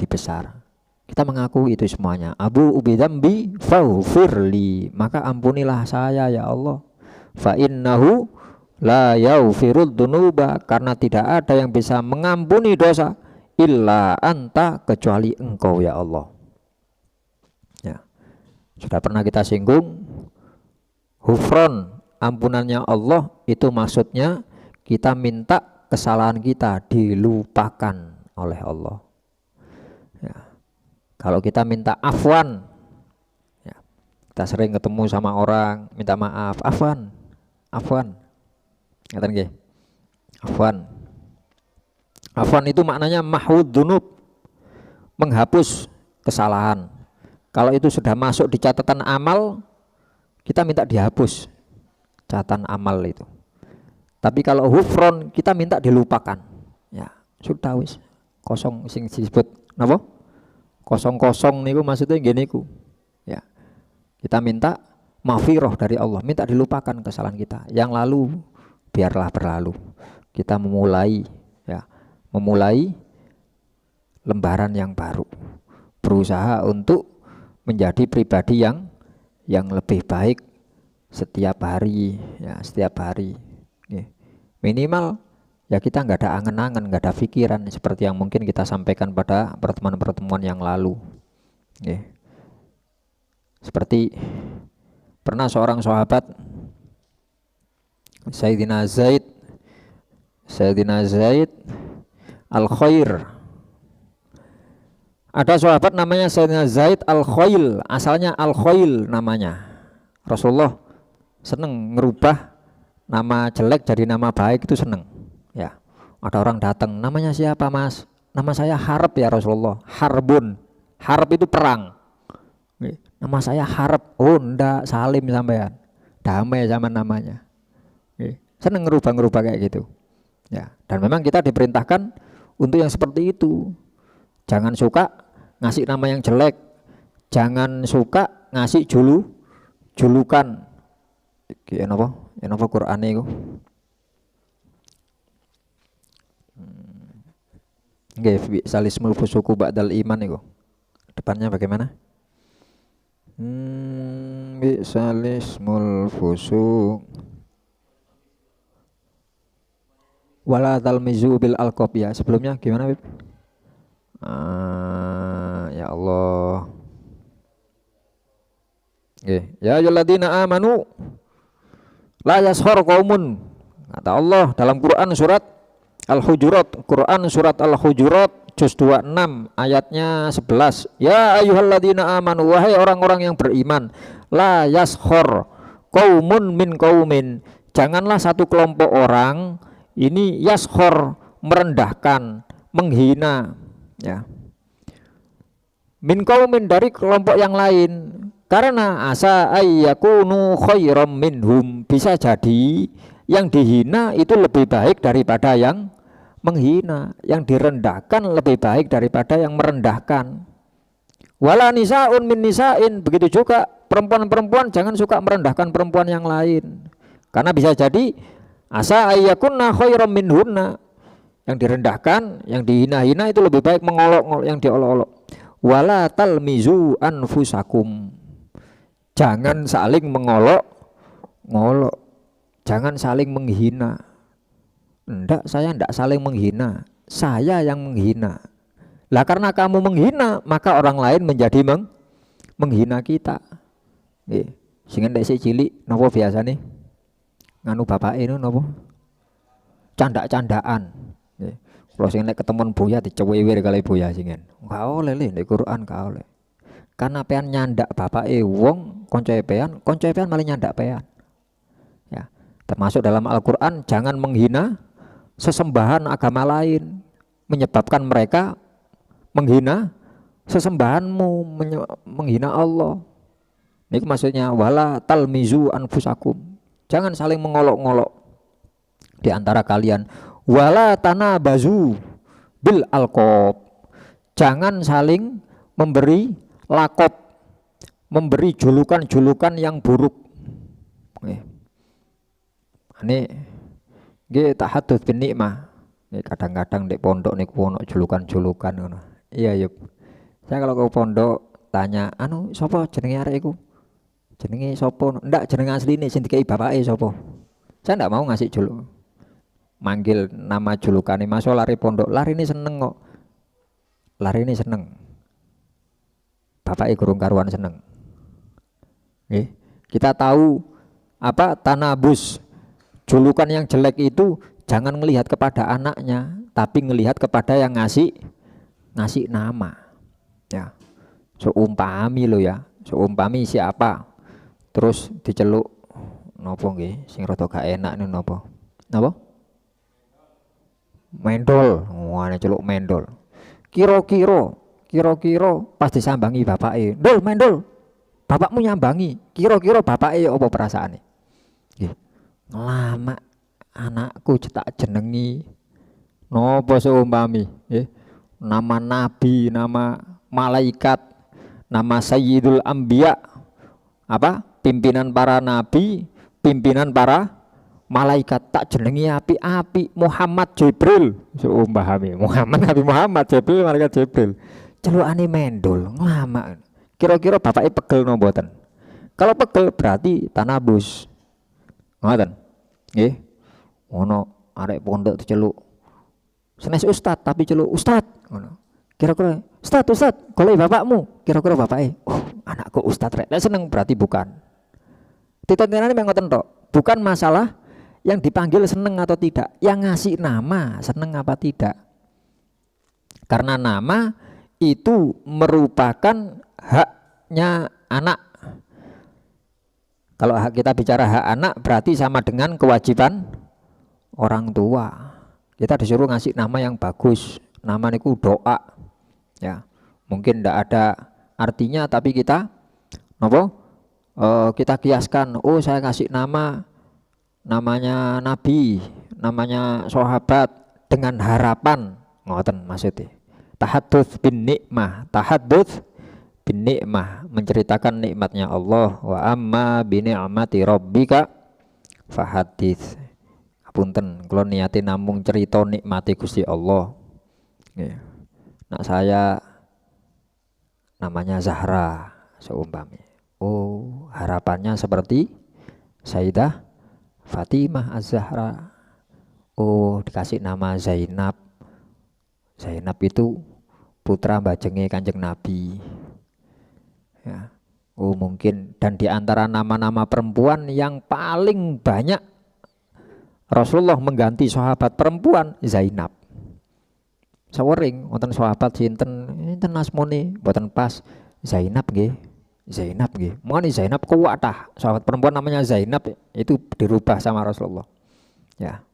besar. Kita mengaku itu semuanya. Abu ubidambi faghfirli, maka ampunilah saya ya Allah. Fa innahu la yaghfirud dzunuba, karena tidak ada yang bisa mengampuni dosa illa anta, kecuali engkau ya Allah. Ya. Sudah pernah kita singgung, ghufron, ampunannya Allah itu maksudnya kita minta kesalahan kita dilupakan oleh Allah. Ya. Kalau kita minta afwan, ya, kita sering ketemu sama orang minta maaf, afwan, ngaten nggih, afwan itu maknanya mahwud dzunub, menghapus kesalahan. Kalau itu sudah masuk di catatan amal, kita minta dihapus catatan amal itu. Tapi kalau hufron kita minta dilupakan. Ya, sudah wis. Kosong sing disebut napa? Kosong-kosong niku maksudnya gini ku. Ya. Kita minta maghfirah dari Allah, minta dilupakan kesalahan kita. Yang lalu biarlah berlalu. Kita memulai lembaran yang baru. Berusaha untuk menjadi pribadi yang lebih baik setiap hari, ya, setiap hari. Minimal ya kita nggak ada angan-angan, nggak ada pikiran seperti yang mungkin kita sampaikan pada pertemuan-pertemuan yang lalu. Seperti pernah seorang sahabat Sayyidina Zaid Al-Khair. Ada sahabat namanya Sayyidina Zaid Al-Khail, asalnya Al-Khail namanya. Rasulullah seneng ngerubah nama jelek jadi nama baik, itu seneng. Ya, ada orang datang, namanya siapa mas? Nama saya Harb ya Rasulullah. Harbun, Harb itu perang. Nama saya Harb. Oh ndak, Salim sampean, damai zaman namanya. Seneng ngerubah kayak gitu. Ya, dan memang kita diperintahkan untuk yang seperti itu. Jangan suka ngasih nama yang jelek, jangan suka ngasih julukan. Ya napa Qur'ane iku? Nggih, salismul fusuku ba'dal iman iku. Depannya bagaimana? Salismul fusuk wala talmizu bil alqab, ya. Sebelumnya gimana, Bib? Ya Allah. Ya ayyuhalladzina amanu la yaskhar qaumun, kata Allah dalam Quran surat Al-Hujurat, Quran surat Al-Hujurat juz 26 ayatnya 11. Ya ayyuhalladzina amanu, wahai orang-orang yang beriman, la yaskhar qaumun min qaumin, Janganlah satu kelompok orang ini yaskhor, merendahkan, menghina, ya. Min qaumin, dari kelompok yang lain, karena asa ayyakunu khairam minhum, bisa jadi yang dihina itu lebih baik daripada yang menghina, yang direndahkan lebih baik daripada yang merendahkan. Wala nisaun min nisain, begitu juga perempuan-perempuan jangan suka merendahkan perempuan yang lain, karena bisa jadi asa ayyakunna khairam minhunna, yang direndahkan, yang dihina-hina itu lebih baik mengolok-olok yang diolok-olok. Wala talmizu anfusakum, jangan saling mengolok-ngolok, jangan saling menghina. Enggak, saya enggak saling menghina, saya yang menghina. Lah karena kamu menghina, maka orang lain menjadi menghina kita. Nggih, sing endek sik cilik napa biasane? Nganu bapake niku napa? Canda-candaan. Nggih. Kalau sing nek ketemuan boya dicewewer kali boya singen. Enggak oleh le nek Quran enggak oleh. Karena pean nyandak bapake wong, kanca pean malah nyandak pean. Ya. Termasuk dalam Al-Qur'an jangan menghina sesembahan agama lain, menyebabkan mereka menghina sesembahanmu, menghina Allah. Ini maksudnya wala talmizu anfusakum, jangan saling mengolok-ngolok di antara kalian. Wala tanabazu bil alqab, jangan saling memberi lakop, memberi julukan-julukan yang buruk. Ini tahadduts bin nikmah. Kadang-kadang di pondok niku ono julukan-julukan ngono. Iya, yuk. Saya kalau ke pondok tanya, anu sapa jenenge arek iku? Jenenge sapa? Ndak, jeneng asline sing dikai bapake sapa? Saya ndak mau ngasih juluk. Manggil nama julukane, Mas lari pondok, lari ini seneng kok. Lari ini seneng. Bapake gurung karuan seneng. Kita tahu apa tanabus, julukan yang jelek itu jangan melihat kepada anaknya, tapi melihat kepada yang ngasih nama. Ya, seumpami lo ya, seumpami siapa, terus diceluk nopo nggih, sing rada gak enak niku nopo? Napa? Mendol, wah celuk mendol. Kira-kira pas disambangi bapake, "Ndol, mendol." Bapakmu nyambangi, kira-kira bapake apa perasaane? Nggih. Lama anakku cetak jenengi nopo seumpami, nggih. Nama nabi, nama malaikat, nama sayyidul anbiya, apa? Pimpinan para nabi, pimpinan para malaikat, tak jenengi api-api Muhammad Jibril, seumpami Muhammad Nabi Muhammad Jibril, malaikat Jibril. Celukane mendol, lama. Kira-kira bapake pegel no mboten? Kalau pegel berarti tanabus. Ngoten. Nggih. Ono arek pondok diceluk senes ustad tapi celuk ustad ngono. Kira-kira ustad golek bapakmu. Kira-kira bapake, "Oh, anakku ustad rek." Lah seneng berarti bukan. Ditentenane mek ngoten tok. Bukan masalah yang dipanggil seneng atau tidak, yang ngasih nama seneng apa tidak. Karena nama itu merupakan haknya anak. Kalau kita bicara hak anak berarti sama dengan kewajiban orang tua. Kita disuruh ngasih nama yang bagus, nama niku doa. Ya, mungkin tidak ada artinya tapi kita kita kiaskan, oh saya kasih namanya nabi, namanya sahabat dengan harapan, ngoten maksudnya. Tahadduts bin nikmah, menceritakan nikmatnya Allah. Wa amma bi ni'mati rabbika fahadits. Punten, kalau niati namung cerita nikmati Gusti Allah. Nak saya namanya Zahra seumpami. Oh, harapannya seperti Sayyidah Fatimah Az-Zahra. Oh, dikasih nama Zainab. Zainab itu putra mbajenge Kanjeng Nabi. Ya. Oh, mungkin, dan di antara nama-nama perempuan yang paling banyak Rasulullah mengganti sahabat perempuan Zainab. Sawering wonten sahabat sinten asmane mboten pas, Zainab nggih. Zainab nggih. Mongane Zainab kuwatah. Sahabat perempuan namanya Zainab itu dirubah sama Rasulullah. Ya.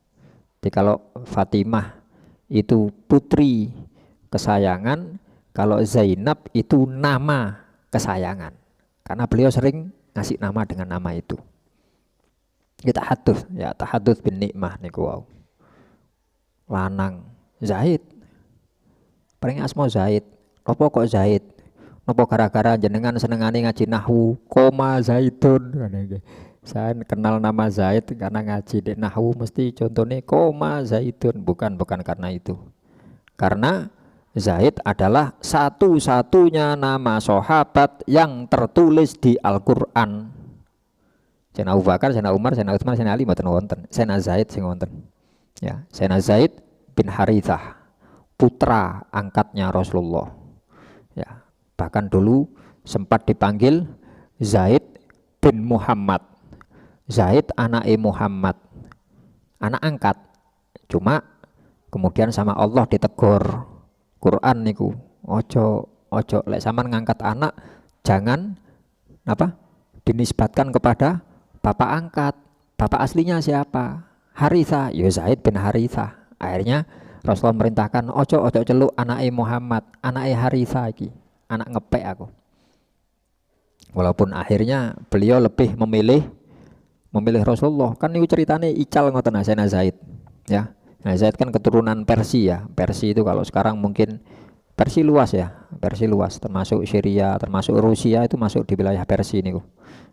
Jadi kalau Fatimah itu putri kesayangan, kalau Zainab itu nama kesayangan. Karena beliau sering ngasih nama dengan nama itu. Kita hadus ya, tahadus bin nikmah niku wau. Lanang Zaid. Paling asma Zaid. Apa kok Zaid? Napa gara-gara jenengan senengane ngaji nahwu, koma zaitun. Saya kenal nama Zaid karena ngaji di nahwu mesti contohnya koma zaitun, bukan karena itu. Karena Zaid adalah satu-satunya nama sahabat yang tertulis di Al-Qur'an. Sayyidina Abu Bakar, Sayyidina Umar, Sayyidina Utsman, Sayyidina Ali mboten wonten. Sayyidina Zaid sing wonten. Ya, Sayyidina Zaid bin Harithah, putra angkatnya Rasulullah. Ya, bahkan dulu sempat dipanggil Zaid bin Muhammad. Zaid anake Muhammad, anak angkat. Cuma kemudian sama Allah ditegur. Quran niku, ojo lek sampean ngangkat anak jangan apa? Dinisbatkan kepada bapak angkat. Bapak aslinya siapa? Harithah, ya Zaid bin Harithah. Akhirnya Rasulullah merintahkan ojo celuk anake Muhammad, anake Harithah iki. Anak ngepek aku. Walaupun akhirnya beliau lebih memilih Rasulullah. Kan itu ceritanya ical ngoten Sayyidina Zaid. Ya. Nah, Zaid kan keturunan Persia ya. Persia itu kalau sekarang mungkin Persia luas ya. Persia luas termasuk Syria, termasuk Rusia itu masuk di wilayah Persia niku.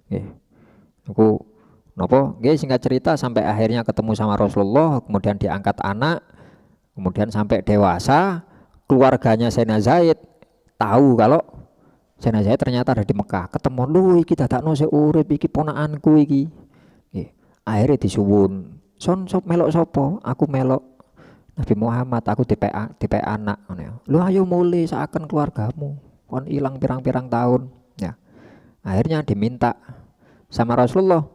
Nggih. Niku napa? Nggih singkat cerita sampai akhirnya ketemu sama Rasulullah, kemudian diangkat anak, kemudian sampai dewasa, keluarganya Sayyidina Zaid tahu kalau Sayyidina Zaid ternyata ada di Mekah. Ketemu lu iki dadakno sik urip iki ponakanku iki. Nggih. Akhirnya disuwun. Son sop melok sopo? Aku melok Nabi Muhammad, aku dipe anak. Lu ayo mulai seakan keluargamu. Kon hilang pirang-pirang tahun. Ya. Akhirnya diminta sama Rasulullah.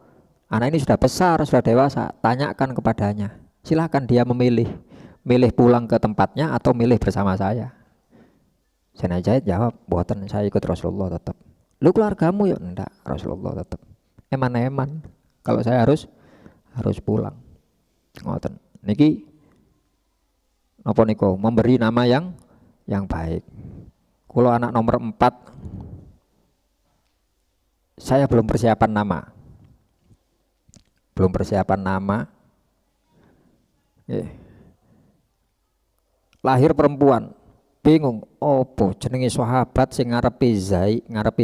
Anak ini sudah besar, sudah dewasa. Tanyakan kepadanya. Silakan dia milih pulang ke tempatnya atau milih bersama saya. Sayyidina Zaid jawab, "Boten, saya ikut Rasulullah tetap." Lu keluargamu ya? Enggak, Rasulullah tetap. Eman-eman. Kalau saya harus pulang. Ngoten. Niki napa niku memberi nama yang baik. Kalau anak nomor 4 saya belum persiapan nama. Lahir perempuan. Bingung, opo jenenge sahabat sing ngarepe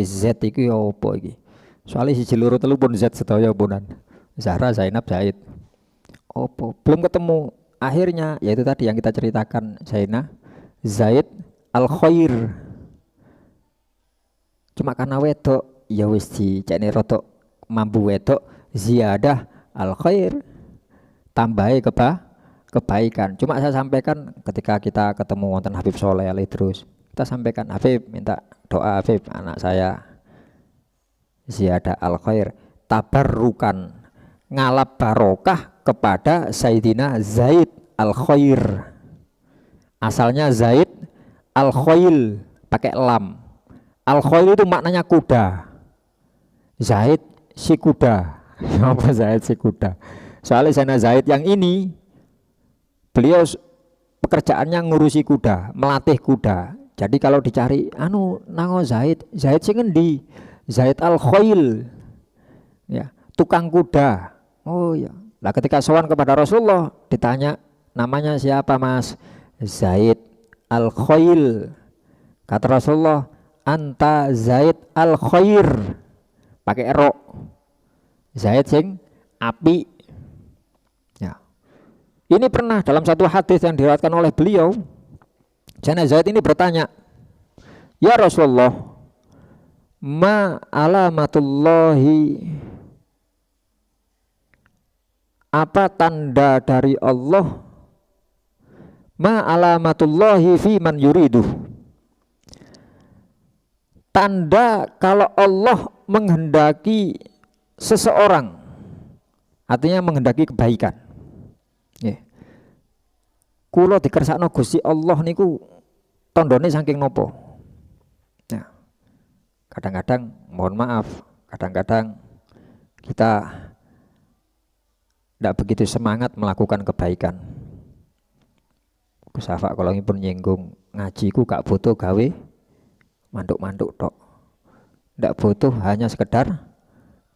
Z iki opo iki. Soale siji loro telu pun Z sedaya punan. Zahra, Zainab, Zaid. Opo belum ketemu. Akhirnya yaitu tadi yang kita ceritakan, Zainab Zaid Al-Khair. Cuma karena wedok ya wis dicekne rodok mambu wedok, ziyadah Al-Khair, tambahi kebaikan. Cuma saya sampaikan ketika kita ketemu wonten Habib Soleh terus kita sampaikan, Habib minta doa, Habib anak saya ziyadah Al-Khair, tabarrukan, ngalap barokah kepada Sayyidina Zaid Al-Khair. Asalnya Zaid Al-Khail pakai lam. Al-Khail itu maknanya kuda. Zaid si kuda. Apa Zaid si kuda? Soalnya Sayyidina Zaid yang ini beliau pekerjaannya ngurusi kuda, melatih kuda. Jadi kalau dicari nango Zaid sing endi? Zaid Al-Khail. Ya, tukang kuda. Oh ya. Lah ketika sowan kepada Rasulullah ditanya namanya siapa Mas? Zaid Al-Khail. Kata Rasulullah, anta Zaid Al-Khair. Pakai ro. Zaid sing api. Ya. Ini pernah dalam satu hadis yang diriwayatkan oleh beliau, Sayyidina Zaid ini bertanya, "Ya Rasulullah, ma alamatullahi, apa tanda dari Allah, ma alamatullahi fi man yuridu, tanda kalau Allah menghendaki seseorang, artinya menghendaki kebaikan. Kulo dikersakno Gusti Allah niku tandane saking nopo?" Nah, kadang-kadang mohon maaf, kadang-kadang kita tidak begitu semangat melakukan kebaikan. Gus Safa kalau pun nyinggung ngajiku gak butuh gawe manduk-manduk tok. Tidak butuh hanya sekedar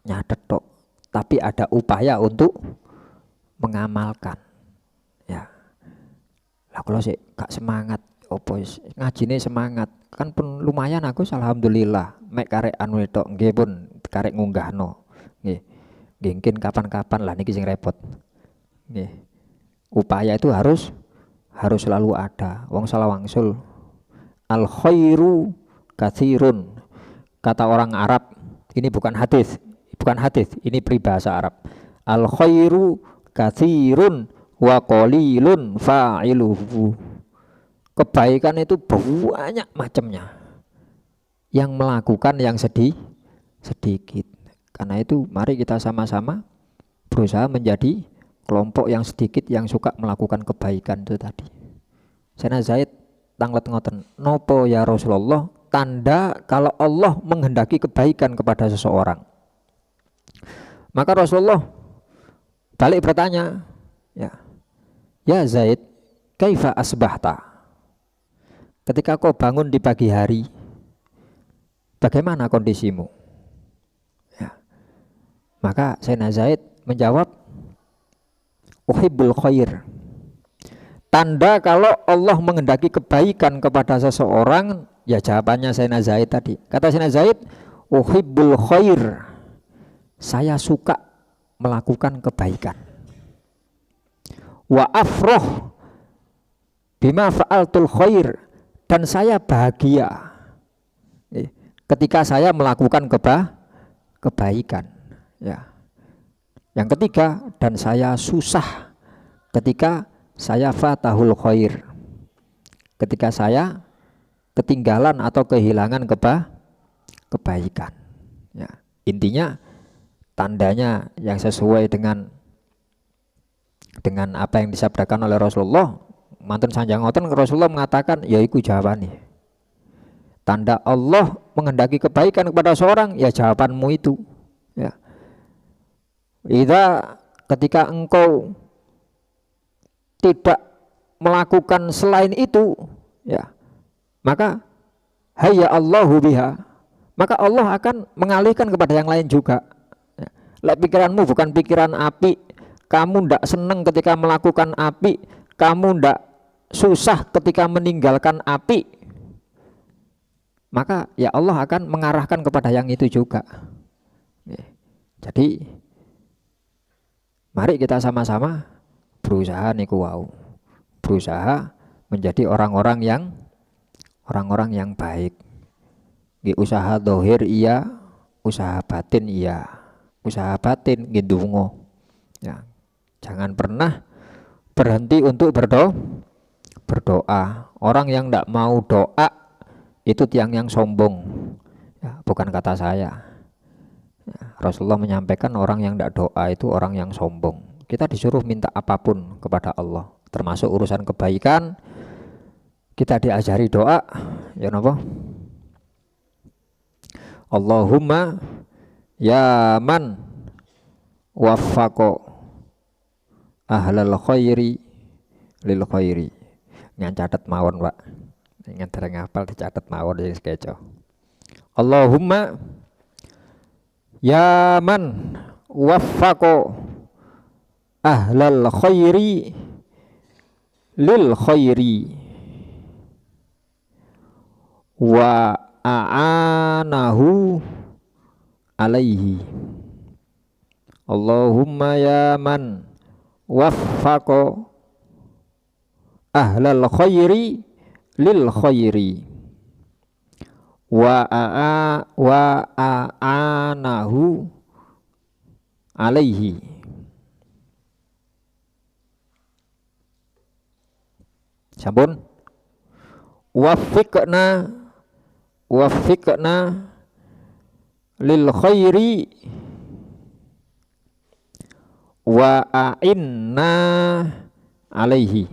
nyatet tok, tapi ada upaya untuk mengamalkan. Ya. Lah kalau sih gak semangat, opo ngajine semangat kan pun lumayan aku alhamdulillah mek karek anu tok nggih pun karek ngunggahno. Nggih. Mungkin kapan-kapan lah niki sing repot. Nggih. Upaya itu harus selalu ada. Wong salah wangsul. Al khairu katsirun. Kata orang Arab, ini bukan hadis, ini peribahasa Arab. Al khairu katsirun wa qalilun fa'iluhu. Kebaikan itu banyak macamnya. Yang melakukan yang sedikit. Karena itu mari kita sama-sama berusaha menjadi kelompok yang sedikit yang suka melakukan kebaikan itu tadi. Sayyidina Zaid tanglet ngoten, nopo ya Rasulullah tanda kalau Allah menghendaki kebaikan kepada seseorang. Maka Rasulullah balik bertanya, ya Zaid, kaifa asbahta? Ketika kau bangun di pagi hari, bagaimana kondisimu? Ya. Maka Sayyidina Zaid menjawab, uhibbul khair. Tanda kalau Allah menghendaki kebaikan kepada seseorang, ya jawabannya Sayyidina Zaid tadi. Kata Sayyidina Zaid, uhibbul khair. Saya suka melakukan kebaikan. Wa afroh bima fa'altul khair. Dan saya bahagia ketika saya melakukan kebaikan. Ya. Yang ketiga, dan saya susah ketika saya fatahul khair. Ketika saya ketinggalan atau kehilangan kebaikan. Ya. Intinya tandanya yang sesuai dengan apa yang disabdakan oleh Rasulullah. Mantun sanjang ngoten Rasulullah mengatakan, ya iku jawabannya. Tanda Allah menghendaki kebaikan kepada seorang, ya jawabanmu itu. Ya. Ketika engkau tidak melakukan selain itu, ya, maka hayya Allahu biha, maka Allah akan mengalihkan kepada yang lain juga. Ya. Lek pikiranmu bukan pikiran api, kamu ndak seneng ketika melakukan api, kamu ndak susah ketika meninggalkan api, maka ya Allah akan mengarahkan kepada yang itu juga. Jadi mari kita sama-sama berusaha niku wau, berusaha menjadi orang-orang yang baik. Usaha dohir iya, usaha batin iya, usaha batin ngidungo. Ya, jangan pernah berhenti untuk berdoa. Orang yang tidak mau doa itu tiang yang sombong, ya, bukan kata saya. Ya, Rasulullah menyampaikan orang yang tidak doa itu orang yang sombong. Kita disuruh minta apapun kepada Allah, termasuk urusan kebaikan. Kita diajari doa, ya napa? Allahumma ya man waffaqo ahlal khairi lil khairi. Ngan catat mawon, Pak. Ngan dereng hafal dicatat mawon ya sekeco. Allahumma ya man waffaqo ahlal khairi lil khairi wa a'anahu alaihi. Allahumma ya man waffaqo ahlal khairi lil khairi wa a'anahu alaihi. Sampun. Wafiqna lil khairi wa a'inna alaihi.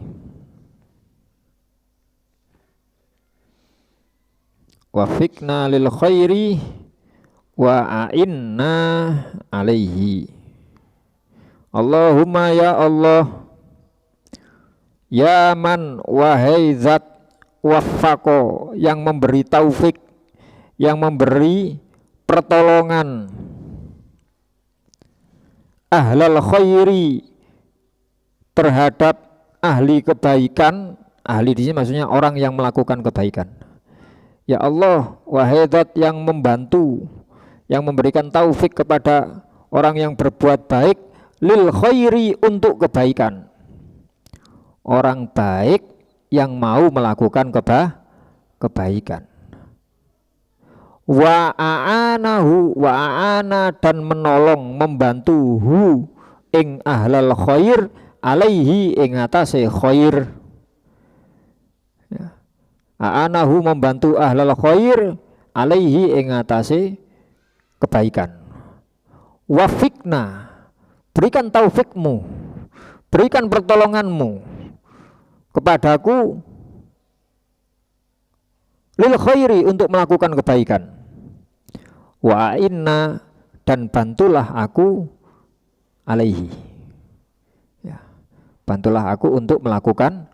Wafiqna lil khairi wa a'inna alaihi. Allahumma ya Allah, ya man, wahai zat waffaqo, yang memberi taufik, yang memberi pertolongan, ahlal khairi, terhadap ahli kebaikan. Ahli di sini maksudnya orang yang melakukan kebaikan. Ya Allah, wahai zat yang membantu, yang memberikan taufik kepada orang yang berbuat baik, lil khairi, untuk kebaikan. Orang baik yang mau melakukan kebaikan. Wa a'anahu, wa a'ana, dan menolong, membantu hu ing ahlal khair, alaihi, ing atase khair. Ya. A'anahu, membantu ahlal khair, alaihi, ing atase kebaikan. Wafikna, berikan taufikmu, berikan pertolonganmu kepadaku, lil khairi, untuk melakukan kebaikan. Wa inna, dan bantulah aku, alaihi, ya, bantulah aku untuk melakukan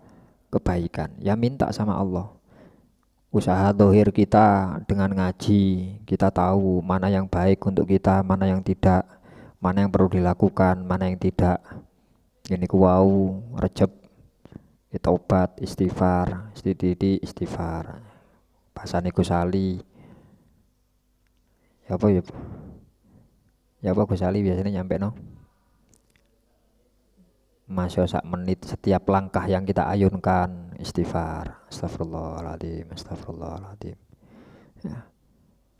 kebaikan. Ya, minta sama Allah. Usaha dohir kita dengan ngaji, kita tahu mana yang baik untuk kita, mana yang tidak, mana yang perlu dilakukan, mana yang tidak. Ini kuwau Rejab, taubat, istighfar, istighfar. Bahasane Gusali. Ya apa ya? Ya apa Gusali biasanya nyampe no? Masya sak menit setiap langkah yang kita ayunkan istighfar, astagfirullahaladzim, astagfirullahaladzim. Ya.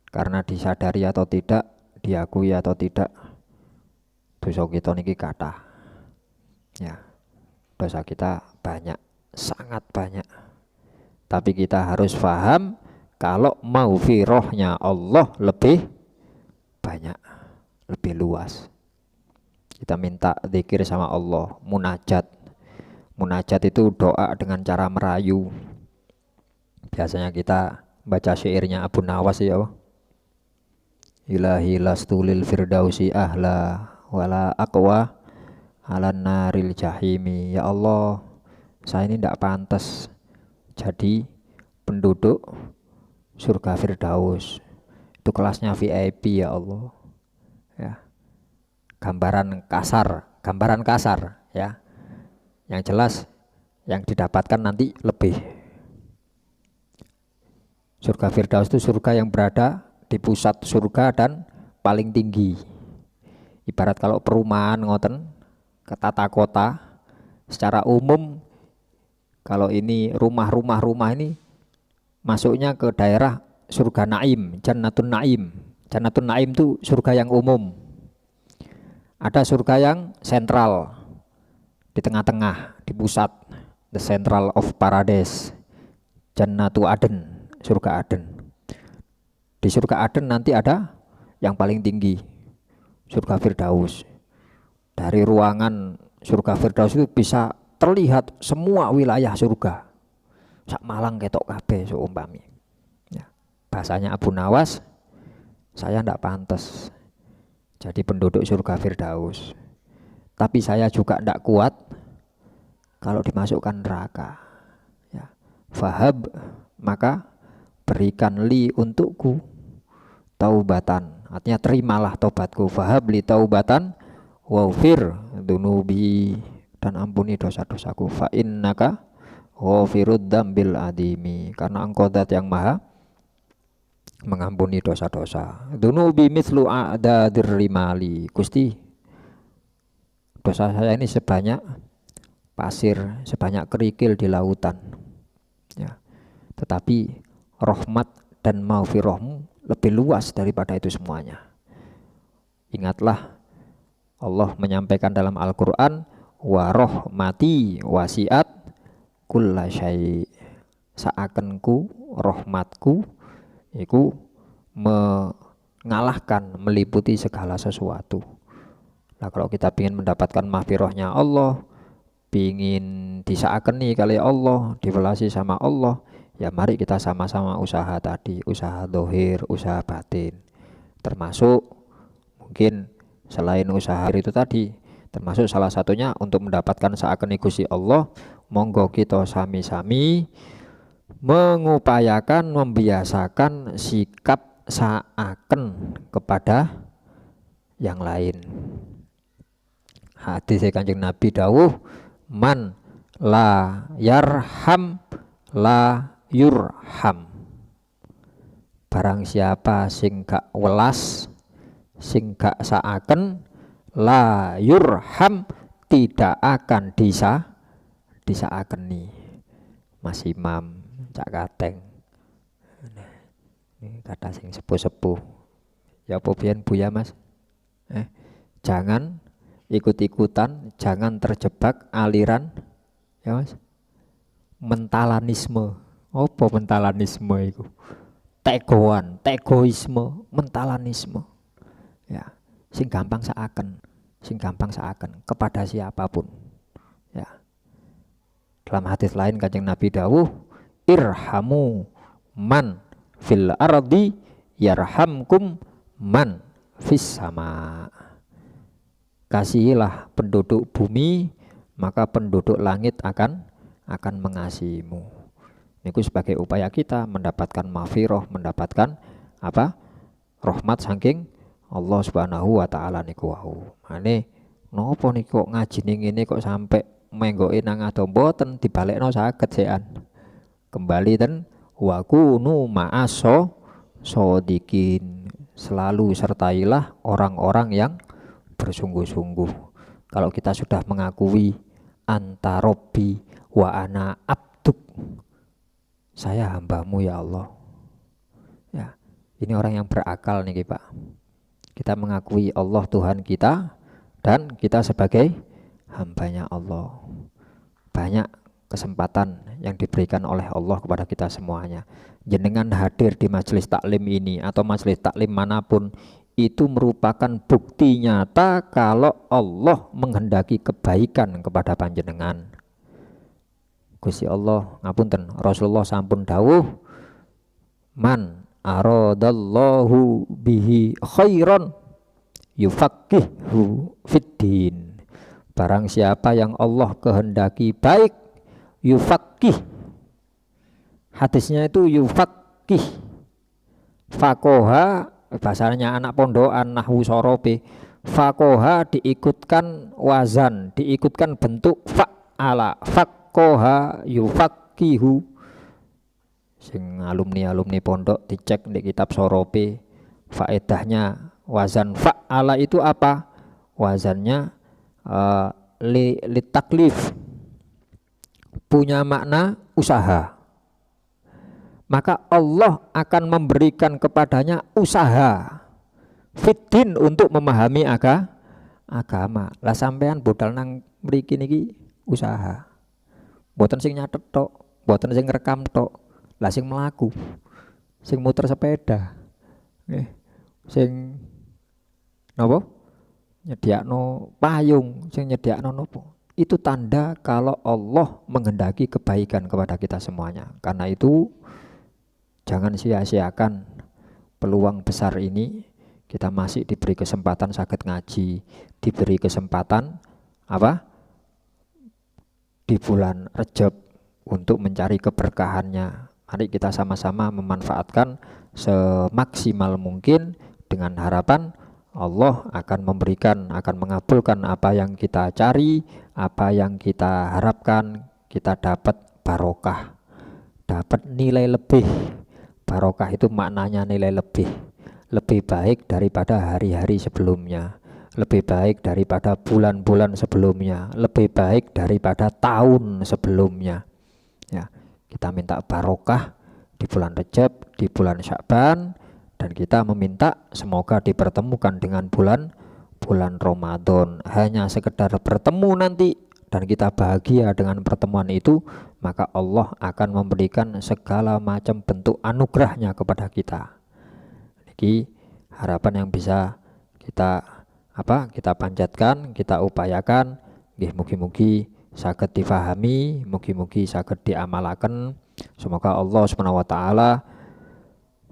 Karena disadari atau tidak, diakui atau tidak, dosa kita niki kathah. Ya, dosa kita banyak, sangat banyak. Tapi kita harus paham kalau maghfirahnya Allah lebih banyak, lebih luas. Kita minta zikir sama Allah, munajat. Munajat itu doa dengan cara merayu. Biasanya kita baca syairnya Abu Nawas ya, Ilahi lastulil firdausi ahla wala aqwa alan naril jahimi. Ya Allah, saya ini tidak pantas jadi penduduk surga Firdaus. Itu kelasnya VIP ya Allah. Ya. Gambaran kasar ya. Yang jelas yang didapatkan nanti lebih. Surga Firdaus itu surga yang berada di pusat surga dan paling tinggi. Ibarat kalau perumahan ngoten ke tata kota secara umum, kalau ini rumah ini masuknya ke daerah surga Naim, Jannatun Naim. Jannatun Naim itu surga yang umum. Ada surga yang sentral, di tengah-tengah, di pusat, the central of paradise, Jannatu Aden, surga Aden. Di surga Aden nanti ada yang paling tinggi, surga Firdaus. Dari ruangan surga Firdaus itu bisa terlihat semua wilayah surga. Sak Malang ketok kabeh seumpami. Ya. Bahasanya Abu Nawas, saya ndak pantas jadi penduduk surga Firdaus. Tapi saya juga ndak kuat kalau dimasukkan neraka. Ya. Fahab, maka berikan li untukku taubatan. Artinya terimalah taubatku. Fahab li taubatan wafir dunubi, dan ampuni dosa-dosaku. Fa innaka ghafirud dzambil adimi, karena engkau zat yang maha mengampuni dosa-dosa. Dunubi mithlu a'dadir rimali. Gusti, dosa saya ini sebanyak pasir, sebanyak kerikil di lautan. Ya. Tetapi rahmat dan maghfirahmu lebih luas daripada itu semuanya. Ingatlah Allah menyampaikan dalam Al-Quran, wa rahmati wasiat kulla syai'. Seakanku rahmatku iku mengalahkan, meliputi segala sesuatu. Nah, kalau kita ingin mendapatkan maghfirahnya Allah, ingin disaakeni kali Allah, divelasi sama Allah, ya mari kita sama-sama usaha tadi, usaha dohir, usaha batin. termasuk mungkin selain usaha itu tadi, termasuk salah satunya untuk mendapatkan saken Gusti Allah, monggo kita sami-sami mengupayakan membiasakan sikap saaken kepada yang lain. Hadis Kanjeng Nabi dawuh, man la yarham la yurham. Barang siapa sing gak welas, sing gak saaken, la yurham, tidak akan disaakeni. Mas Imam Cak Kateng. Ini kata sing sepuh-sepuh. Ya apa biyen Buya Mas? Jangan ikut-ikutan, jangan terjebak aliran ya Mas. Mentalanisme. Apa mentalanisme itu? Tegoan, tegoisme, mentalanisme. Ya, sing gampang saaken kepada siapapun. Ya. Dalam hadis lain Kanjeng Nabi dawuh, irhamu man fil ardi yarhamkum man fis sama. Kasihilah penduduk bumi, maka penduduk langit akan mengasihimu. Niku sebagai upaya kita mendapatkan maghfirah, mendapatkan apa? Rahmat saking Allah Subhanahu wa taala niku wau. Mane napa niku kok ngaji ning ngene kok sampai menggoke nang ado mboten dibalekno saged sean. Kembali ten wa kunu ma'aso sodikin. Selalu sertailah orang-orang yang bersungguh-sungguh. Kalau kita sudah mengakui anta robbi wa ana abduk, saya hambamu ya Allah. Ya, ini orang yang berakal nih Pak. Kita mengakui Allah Tuhan kita dan kita sebagai hambanya Allah. Banyak kesempatan yang diberikan oleh Allah kepada kita semuanya. Jenengan hadir di majelis taklim ini atau majelis taklim manapun, itu merupakan bukti nyata kalau Allah menghendaki kebaikan kepada panjenengan. Gusti Allah ngapunten, Rasulullah sampun dawuh, man aradallahu bihi khairan yufaqihu fiddin. Barang siapa yang Allah kehendaki baik, yufaqih. Hadisnya itu yufaqih. Fakoha bahasanya anak pondokan nahwu sorope. Fakoha diikutkan wazan, diikutkan bentuk fa'ala. Fakoha yufaqihu. Sing alumni pondok dicek di kitab sorope, faedahnya wazan fa'ala itu apa? Wazannya li taklif, punya makna usaha. Maka Allah akan memberikan kepadanya usaha fiddin untuk memahami agama. Lah sampean bodal nang mriki niki usaha. Mboten sing nyatet tok, mboten sing rekam tok. Lah sing mlaku, sing muter sepeda. Nggih. Sing napa? Nyediakno payung, sing nyediakno nopo? Itu tanda kalau Allah menghendaki kebaikan kepada kita semuanya. Karena itu jangan sia-siakan peluang besar ini. Kita masih diberi kesempatan sakit ngaji, diberi kesempatan apa? Di bulan Rajab untuk mencari keberkahannya. Mari kita sama-sama memanfaatkan semaksimal mungkin dengan harapan Allah akan memberikan, akan mengabulkan apa yang kita cari, apa yang kita harapkan. Kita dapat barokah, dapat nilai lebih. Barokah itu maknanya nilai lebih baik daripada hari-hari sebelumnya, lebih baik daripada bulan-bulan sebelumnya, lebih baik daripada tahun sebelumnya. Ya, kita minta barokah di bulan Rajab, di bulan Sya'ban, dan kita meminta semoga dipertemukan dengan bulan Ramadan. Hanya sekedar bertemu nanti dan kita bahagia dengan pertemuan itu, maka Allah akan memberikan segala macam bentuk anugerahnya kepada kita. Ini harapan yang bisa kita panjatkan, kita upayakan. Mugi-mugi saged difahami, mugi-mugi saged diamalaken. Semoga Allah Subhanahu wa taala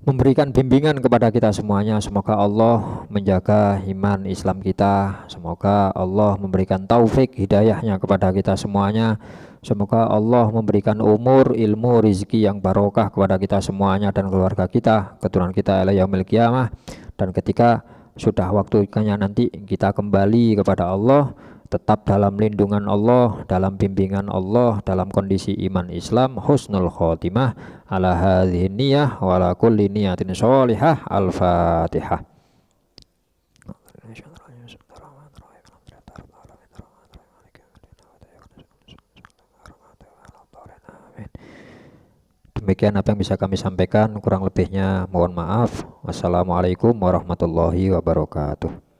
memberikan bimbingan kepada kita semuanya. Semoga Allah menjaga iman Islam kita. Semoga Allah memberikan taufik hidayahnya kepada kita semuanya. Semoga Allah memberikan umur, ilmu, rizki yang barokah kepada kita semuanya dan keluarga kita, keturunan kita ila yaumil qiyamah. Dan ketika sudah waktunya nanti kita kembali kepada Allah, tetap dalam lindungan Allah, dalam bimbingan Allah, dalam kondisi iman Islam, husnul khotimah, ala hadhihi niyah wa ala kulli niyatin sholihah. Al-Fatihah. Demikian apa yang bisa kami sampaikan, kurang lebihnya mohon maaf. Wassalamualaikum warahmatullahi wabarakatuh.